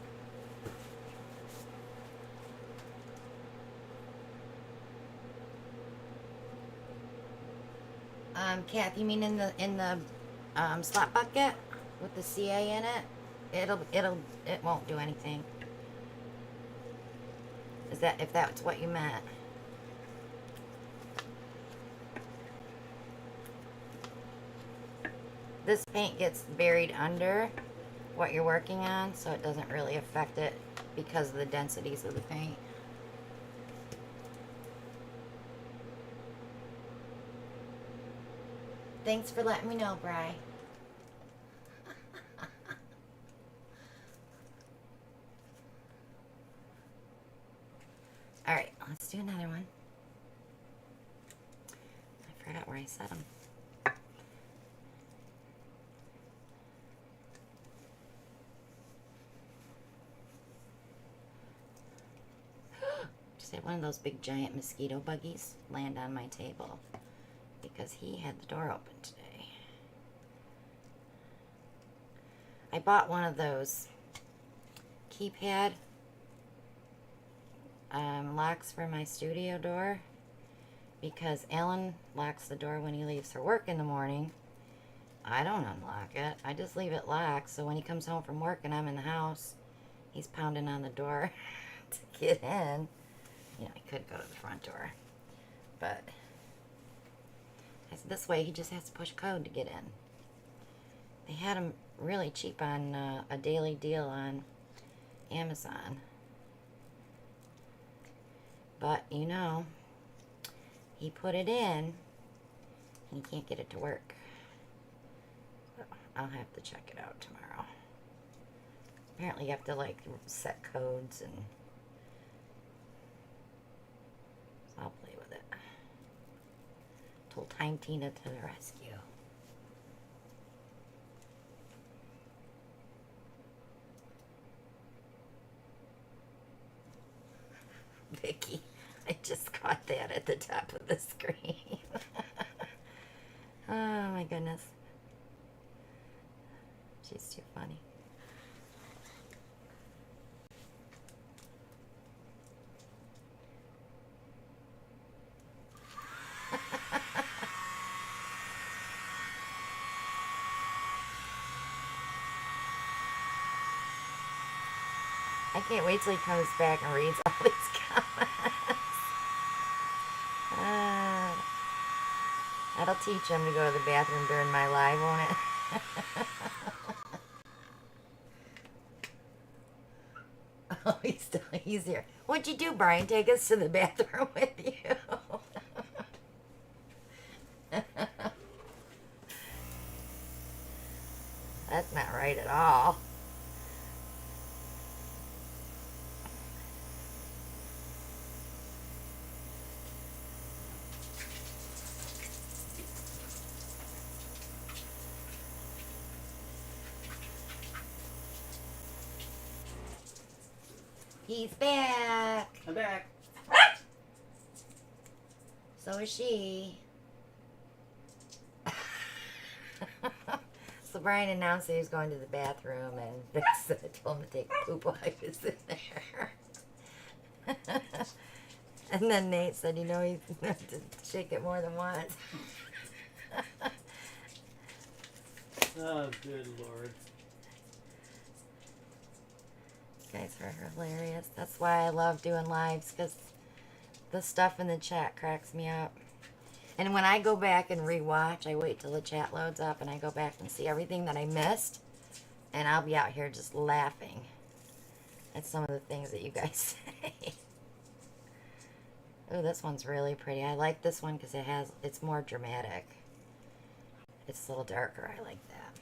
Kath, you mean in the slot bucket with the CA in it? It won't do anything. Is that, if that's what you meant? This paint gets buried under what you're working on, so it doesn't really affect it because of the densities of the paint. Thanks for letting me know, Bri. Alright, let's do another one. I forgot where I set them. Just had one of those big giant mosquito buggies land on my table because he had the door open today. I bought one of those keypad locks for my studio door because Ellen locks the door when he leaves for work in the morning. I don't unlock it. I just leave it locked, so when he comes home from work and I'm in the house, he's pounding on the door to get in. You know, I could go to the front door, but this way he just has to push code to get in. They had them really cheap on a daily deal on Amazon. But, you know, he put it in, and he can't get it to work. So I'll have to check it out tomorrow. Apparently you have to, like, set codes, and so I'll play with it. Told Time Tina to the rescue. Vicky, I just caught that at the top of the screen. Oh my goodness. She's too funny. I can't wait till he comes back and reads all these comments. That'll teach him to go to the bathroom during my live, won't it? Oh, he's here. What'd you do, Brian? Take us to the bathroom with you. That's not right at all. He's back. I'm back. So is she. So Brian announced that he was going to the bathroom, and Vic said I told him to take a poop while he was in there. And then Nate said, you know, he has to shake it more than once. Oh, good Lord. You guys are hilarious. That's why I love doing lives, because the stuff in the chat cracks me up. And when I go back and rewatch, I wait till the chat loads up and I go back and see everything that I missed, and I'll be out here just laughing at some of the things that you guys say. Oh, this one's really pretty. I like this one because it's more dramatic. It's a little darker. I like that.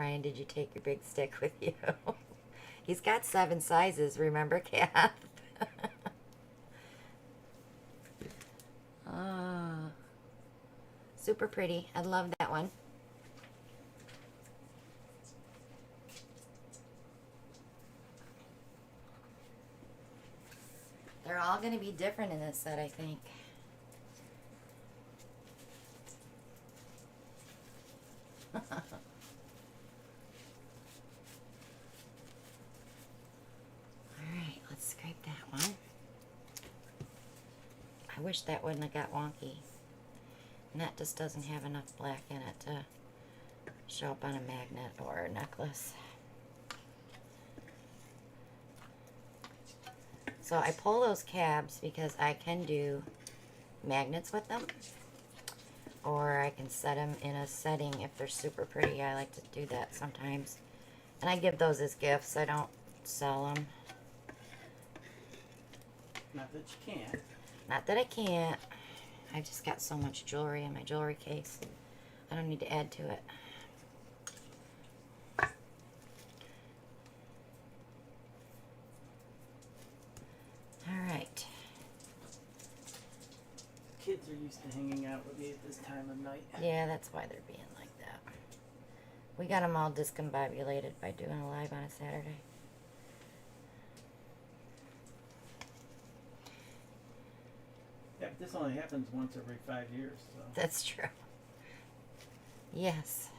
Brian, did you take your big stick with you? He's got 7 sizes, remember, Kath? Oh, super pretty. I love that one. They're all going to be different in this set, I think. Alright, let's scrape that one. I wish that wouldn't have got wonky. And that just doesn't have enough black in it to show up on a magnet or a necklace. So I pull those cabs because I can do magnets with them. Or I can set them in a setting if they're super pretty. I like to do that sometimes. And I give those as gifts. I don't sell them. Not that you can't. Not that I can't. I've just got so much jewelry in my jewelry case. I don't need to add to it. Alright. Kids are used to hanging out with me at this time of night. Yeah, that's why they're being like that. We got them all discombobulated by doing a live on a Saturday. Yeah, but this only happens once every 5 years, so. That's true. Yes.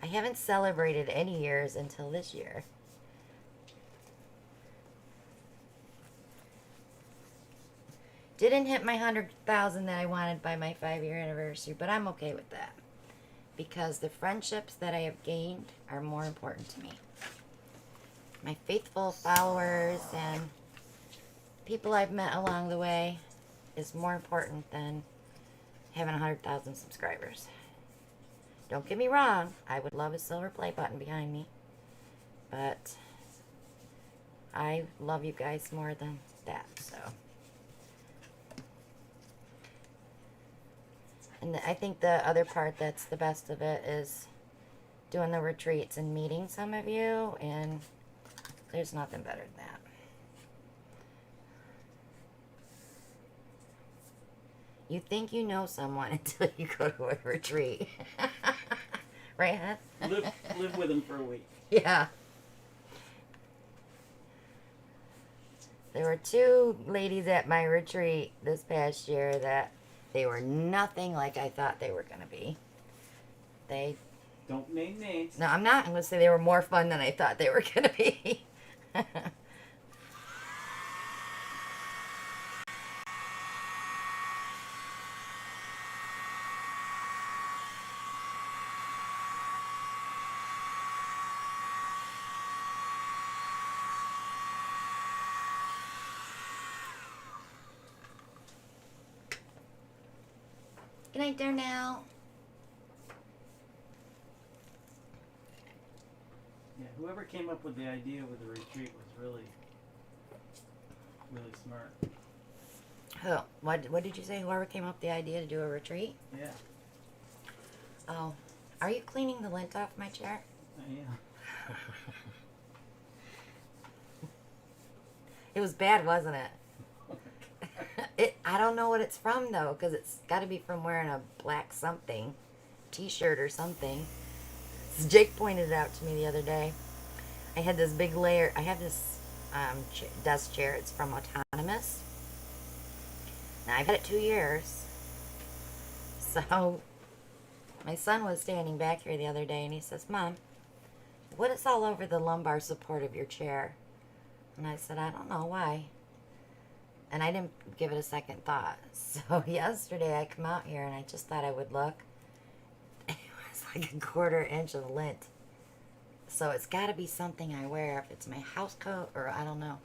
I haven't celebrated any years until this year. Didn't hit my 100,000 that I wanted by my 5-year anniversary, but I'm okay with that. Because the friendships that I have gained are more important to me. My faithful followers and people I've met along the way is more important than having 100,000 subscribers. Don't get me wrong, I would love a silver play button behind me, but I love you guys more than that, so. And I think the other part that's the best of it is doing the retreats and meeting some of you, and there's nothing better than that. You think you know someone until you go to a retreat. Right, huh? Live with them for a week. Yeah. There were 2 ladies at my retreat this past year that they were nothing like I thought they were going to be. They... Don't name names. No, I'm not. I'm going to say they were more fun than I thought they were going to be. Good night, Darnell. Yeah, whoever came up with the idea with the retreat was really smart. Who? What did you say? Whoever came up with the idea to do a retreat? Yeah, Oh. Are you cleaning the lint off my chair? I am. It was bad, wasn't it? I don't know what it's from, though, because it's got to be from wearing a black something. T-shirt or something. Jake pointed it out to me the other day. I had this big layer. I have this desk chair. It's from Ornaments. Now, I've had it 2 years. So, my son was standing back here the other day, and he says, Mom, what is all over the lumbar support of your chair? And I said, I don't know, why? And I didn't give it a second thought. So yesterday I come out here and I just thought I would look. It was like a 1/4 inch of lint. So it's got to be something I wear. If it's my house coat or I don't know.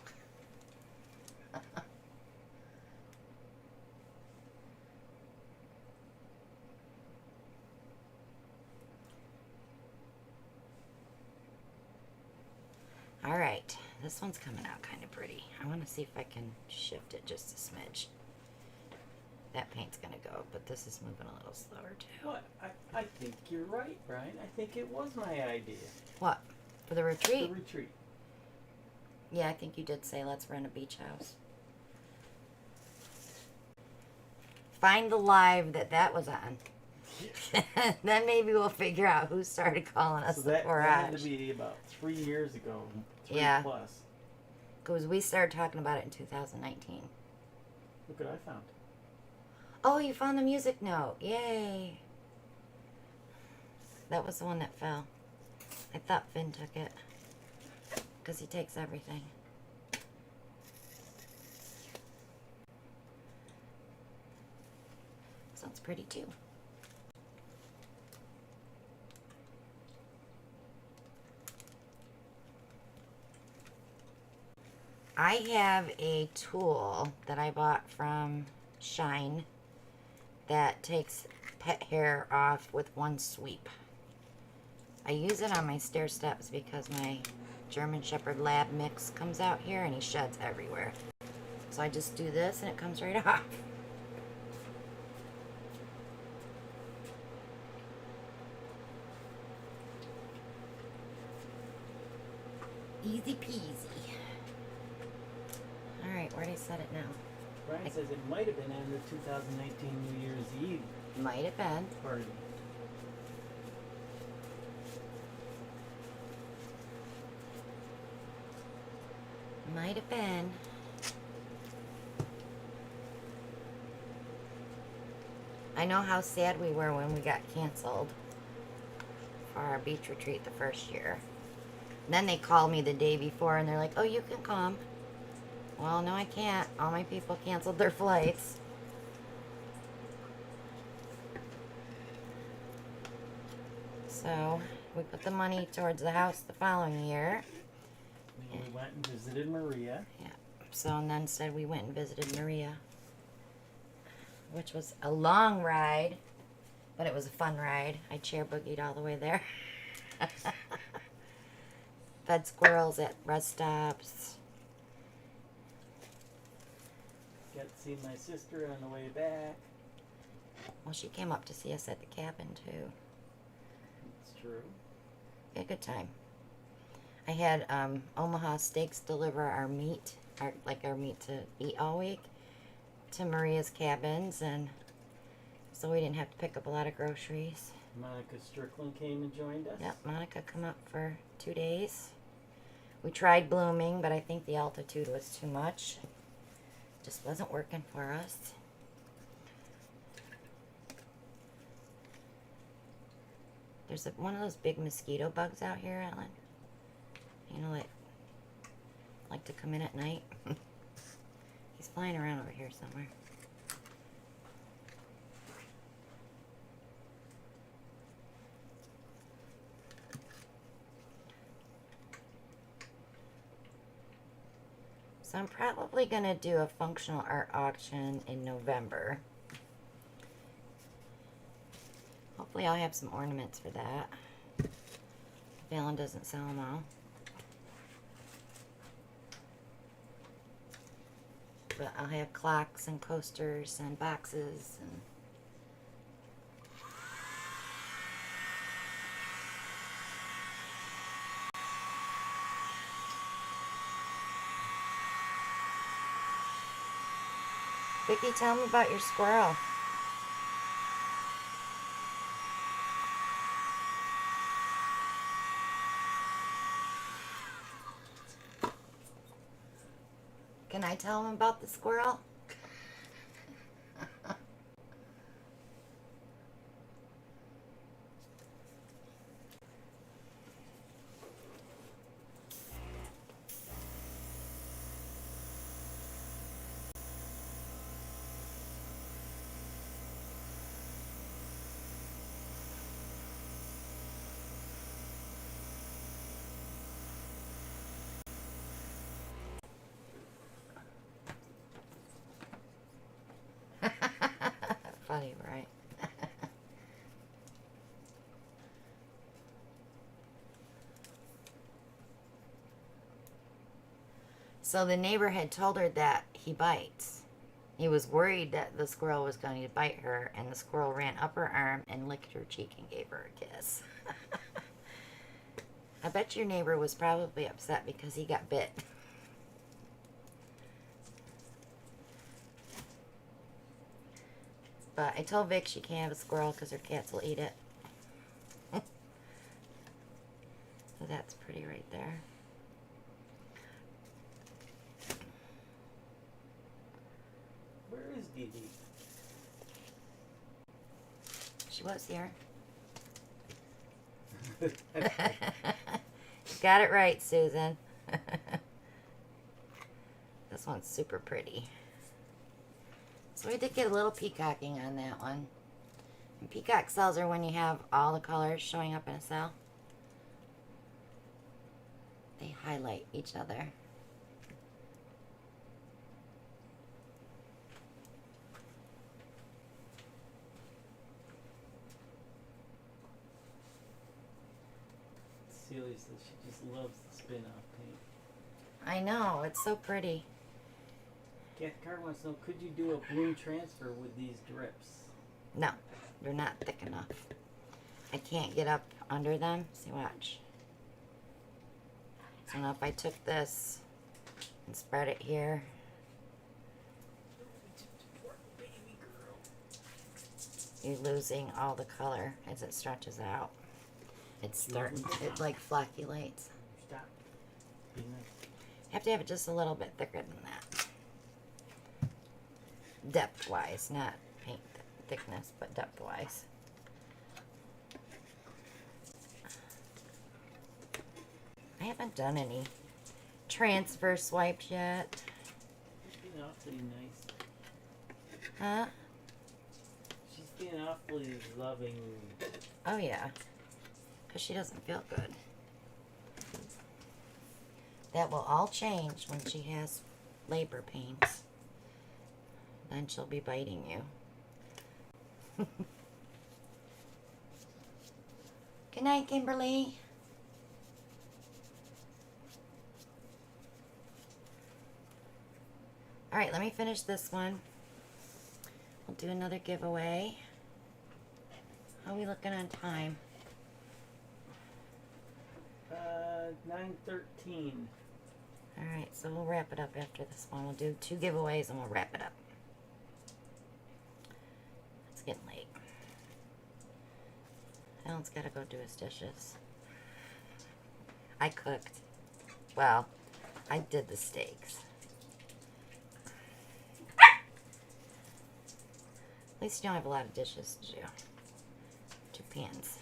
All right. This one's coming out kind of pretty. I want to see if I can shift it just a smidge. that paint's gonna go, but this is moving a little slower too. What? I think you're right, Brian. I think it was my idea. What? For the retreat? The retreat. Yeah, I think you did say let's rent a beach house. Find the live that was on. Then maybe we'll figure out who started calling us So the that Porage. had to be about 3 years ago. 3 Yeah. plus. Because we started talking about it in 2019. Look what I found. Oh, you found the music note. Yay. That was the one that fell. I thought Finn took it. Because he takes everything. Sounds pretty too. I have a tool that I bought from Shine that takes pet hair off with one sweep. I use it on my stair steps because my German Shepherd Lab mix comes out here and he sheds everywhere. So I just do this and it comes right off. Easy peasy. Alright, where'd I set it now? Brian says it might have been on the 2019 New Year's Eve Might have been. party. Might have been. I know how sad we were when we got canceled for our beach retreat the first year. And then they called me the day before and they're like, oh, you can come. Well, no, I can't. All my people canceled their flights. So we put the money towards the house the following year. And we went and visited Maria. Yeah. So and then instead we went and visited Maria, which was a long ride, but it was a fun ride. I chair boogied all the way there. Fed squirrels at rest stops. Got to see my sister on the way back. Well, she came up to see us at the cabin too. It's true. We had a good time. I had Omaha Steaks deliver our meat, our meat to eat all week, to Maria's cabins, and so we didn't have to pick up a lot of groceries. Monica Strickland came and joined us. Yep, Monica come up for 2 days. We tried blooming, but I think the altitude was too much. Just wasn't working for us. There's one of those big mosquito bugs out here, Ellen. You know, like to come in at night. He's flying around over here somewhere. So I'm probably going to do a functional art auction in November. Hopefully I'll have some ornaments for that. If Alan doesn't sell them all. But I'll have clocks and coasters and boxes and Vicky, tell me about your squirrel. Can I tell him about the squirrel? Funny, right? So the neighbor had told her that he bites. He was worried that the squirrel was going to bite her, and the squirrel ran up her arm and licked her cheek and gave her a kiss. I bet your neighbor was probably upset because he got bit. But I told Vic she can't have a squirrel because her cats will eat it. So that's pretty right there. Where is Dee Dee? She was here. Got it right, Susan. This one's super pretty. So we did get a little peacocking on that one. And peacock cells are when you have all the colors showing up in a cell. They highlight each other. Celia says she just loves the spin-off paint. I know, it's so pretty. Cat Car wants to know, could you do a bloom transfer with these drips? No, they're not thick enough. I can't get up under them. See, watch. So now if I took this and spread it here. You're losing all the color as it stretches out. It's starting, it like flocculates. Stop. Be nice. You have to have it just a little bit thicker than that. Depth-wise, not paint thickness, but depth-wise. I haven't done any transfer swipes yet. She's being awfully nice. Huh? She's being awfully loving. Oh, yeah. Because she doesn't feel good. That will all change when she has labor pains. Then she'll be biting you. Good night, Kimberly. All right, let me finish this one. We'll do another giveaway. How are we looking on time? 9:13. All right, so we'll wrap it up after this one. We'll do 2 giveaways and we'll wrap it up. It's getting late. Alan's got to go do his dishes. I cooked. Well, I did the steaks. At least you don't have a lot of dishes to do. 2 pans.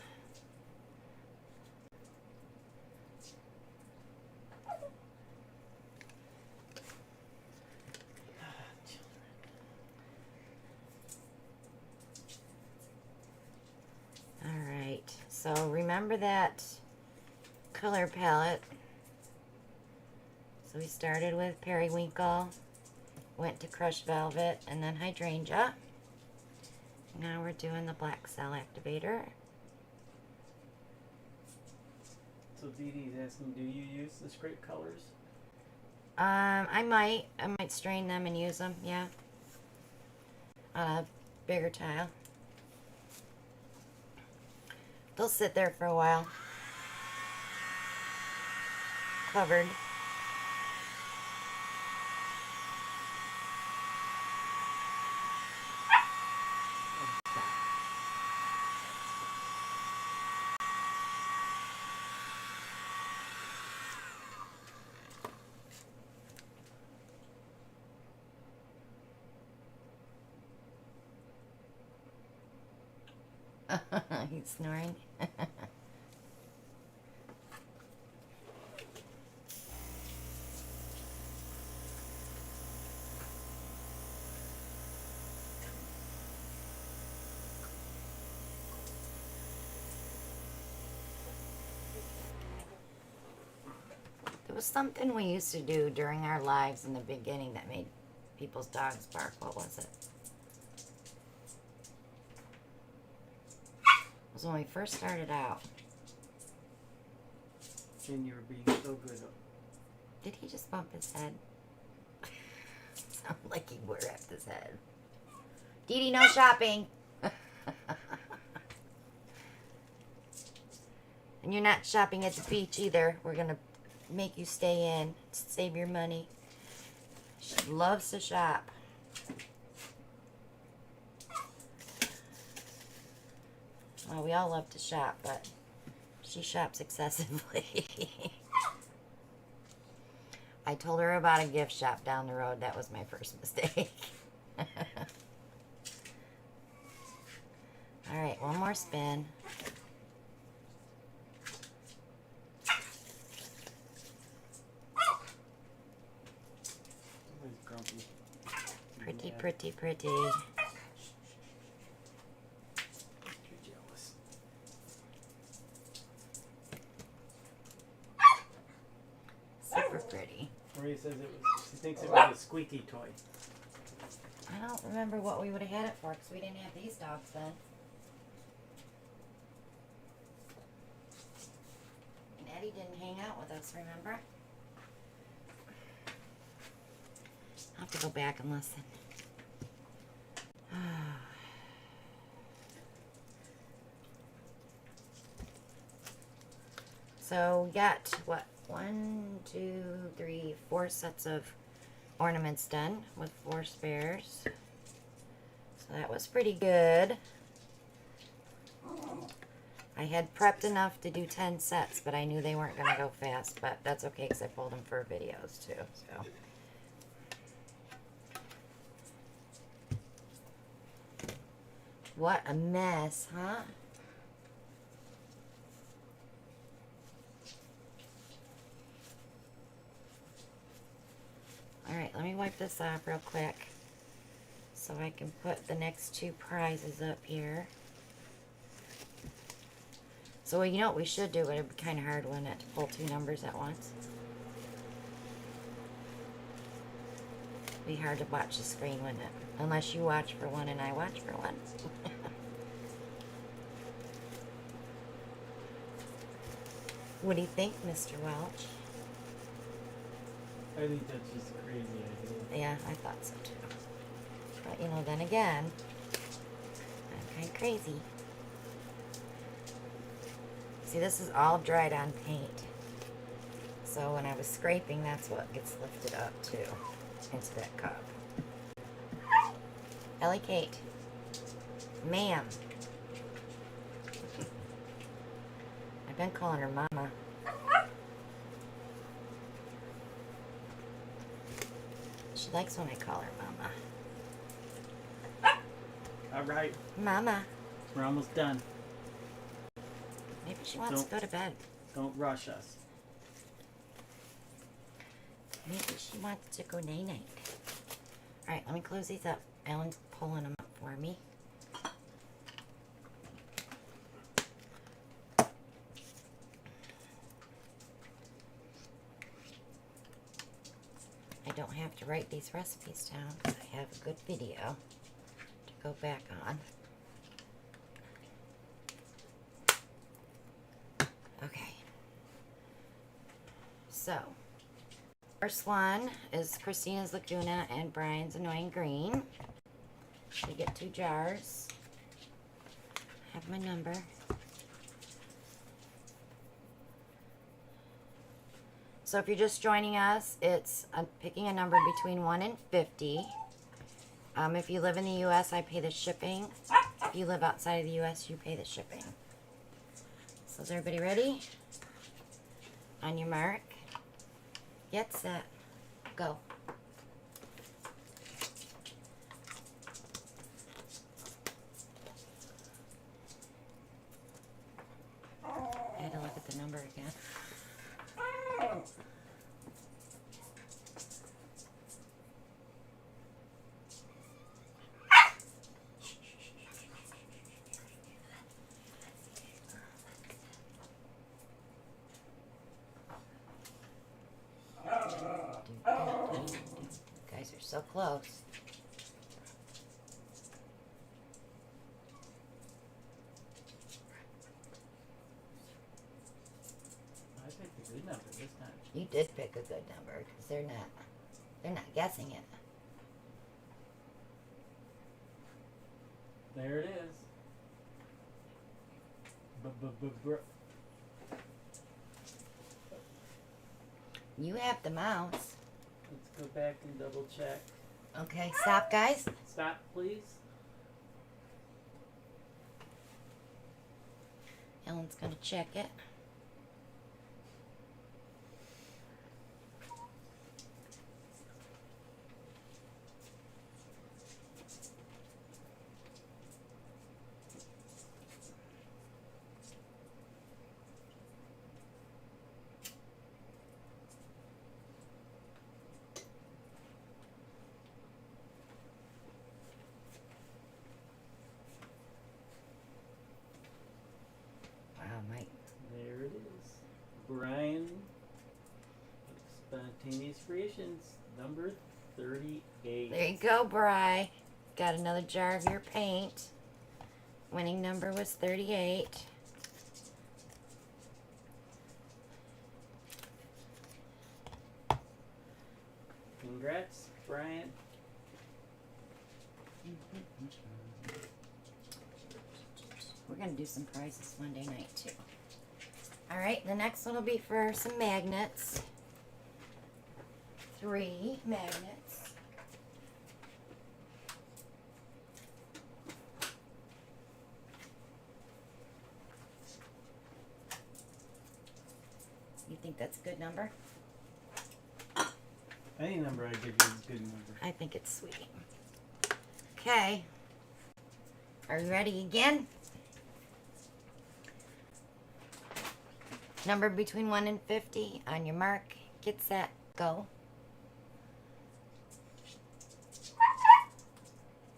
Alright, so remember that color palette. So we started with periwinkle, went to crushed velvet, and then hydrangea. Now we're doing the black cell activator. So Dee Dee's asking, do you use the scrape colors? I might strain them and use them, yeah. On a bigger tile. They'll sit there for a while. Covered. He's snoring. There was something we used to do during our lives in the beginning that made people's dogs bark. What was it? It was when we first started out. And you were being so good. Did he just bump his head? sound like he wrapped his head. Dee Dee, no shopping. And you're not shopping at the beach either. We're going to make you stay in. Save your money. She loves to shop. Well, we all love to shop, but she shops excessively. I told her about a gift shop down the road. That was my first mistake. All right, one more spin. Pretty, pretty, pretty. You're jealous. Super pretty. Marie says she thinks it was a squeaky toy. I don't remember what we would have had it for because we didn't have these dogs then. And Eddie didn't hang out with us, remember? I'll have to go back and listen. So we got, what, 1, 2, 3, 4 sets of ornaments done with 4 spares. So that was pretty good. I had prepped enough to do 10 sets, but I knew they weren't going to go fast, but that's okay because I pulled them for videos too. So. What a mess, huh? Alright, let me wipe this off real quick so I can put the next 2 prizes up here. So, you know what we should do? It would be kind of hard, wouldn't it, to pull 2 numbers at once? Be hard to watch the screen, wouldn't it? Unless you watch for one and I watch for one. What do you think, Mr. Welch? I think that's just a crazy idea. Yeah, I thought so too. But you know, then again, I'm kind of crazy. See, this is all dried on paint. So when I was scraping, that's what gets lifted up too, into that cup. Ellie Kate. Ma'am. I've been calling her Mama. She likes when I call her Mama. Alright, Mama. we're almost done. Maybe she wants to go to bed. Don't rush us. Maybe she wants to go night-night. Alright, let me close these up. Ellen's pulling them up for me. I don't have to write these recipes down because I have a good video to go back on. Okay. So, first one is Christina's Laguna and Brian's Annoying Green. We get 2 jars. I have my number. So if you're just joining us, it's picking a number between 1 and 50. If you live in the U.S., I pay the shipping. If you live outside of the U.S., you pay the shipping. So is everybody ready? On your mark. Get set. Go. I had to look at the number again. Guys are so close. I picked a good number this time. You did pick a good number because they're not guessing it. There it is. You have the mouse. Let's go back and double check. Okay, stop, guys. Stop, please. Ellen's gonna check it. Wow, Mike. There it is. Brian, Spontaneous Creations, number 38. There you go, Bri. Got another jar of your paint. Winning number was 38. Congrats, Brian. We're going to do some prizes Monday night, too. All right, the next one will be for some magnets. 3 magnets. You think that's a good number? Any number I give you is a good number. I think it's sweet. Okay. Are you ready again? Number between 1 and 50. On your mark, get set, go.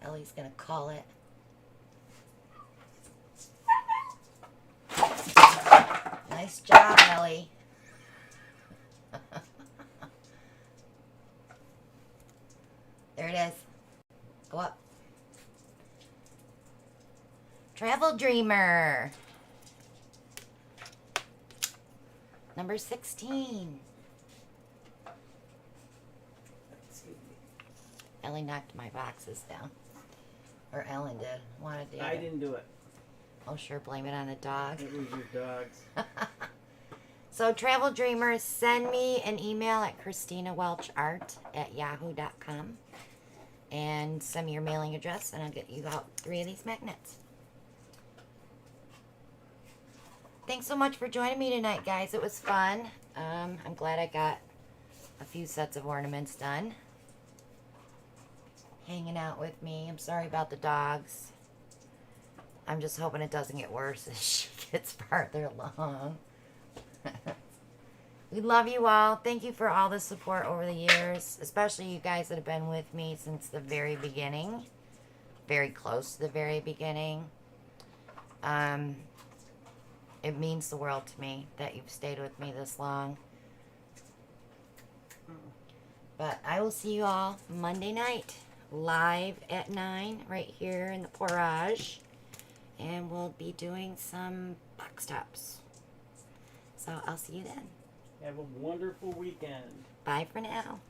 Ellie's gonna call it. Nice job, Ellie. There it is. Go up. Travel Dreamer. Number 16. Ellie knocked my boxes down. Or Ellen did. Wanted the I other. didn't do it. Oh, sure. Blame it on the dog. It was your dogs. So, Travel Dreamers, send me an email at christinawelchart@yahoo.com and send me your mailing address, and I'll get you out 3 of these magnets. Thanks so much for joining me tonight, guys. It was fun. I'm glad I got a few sets of ornaments done. Hanging out with me. I'm sorry about the dogs. I'm just hoping it doesn't get worse as she gets farther along. We love you all. Thank you for all the support over the years, especially you guys that have been with me since the very beginning. Very close to the very beginning. It means the world to me that you've stayed with me this long. But I will see you all Monday night, live at 9, right here in the Portage. And we'll be doing some box tops. So I'll see you then. Have a wonderful weekend. Bye for now.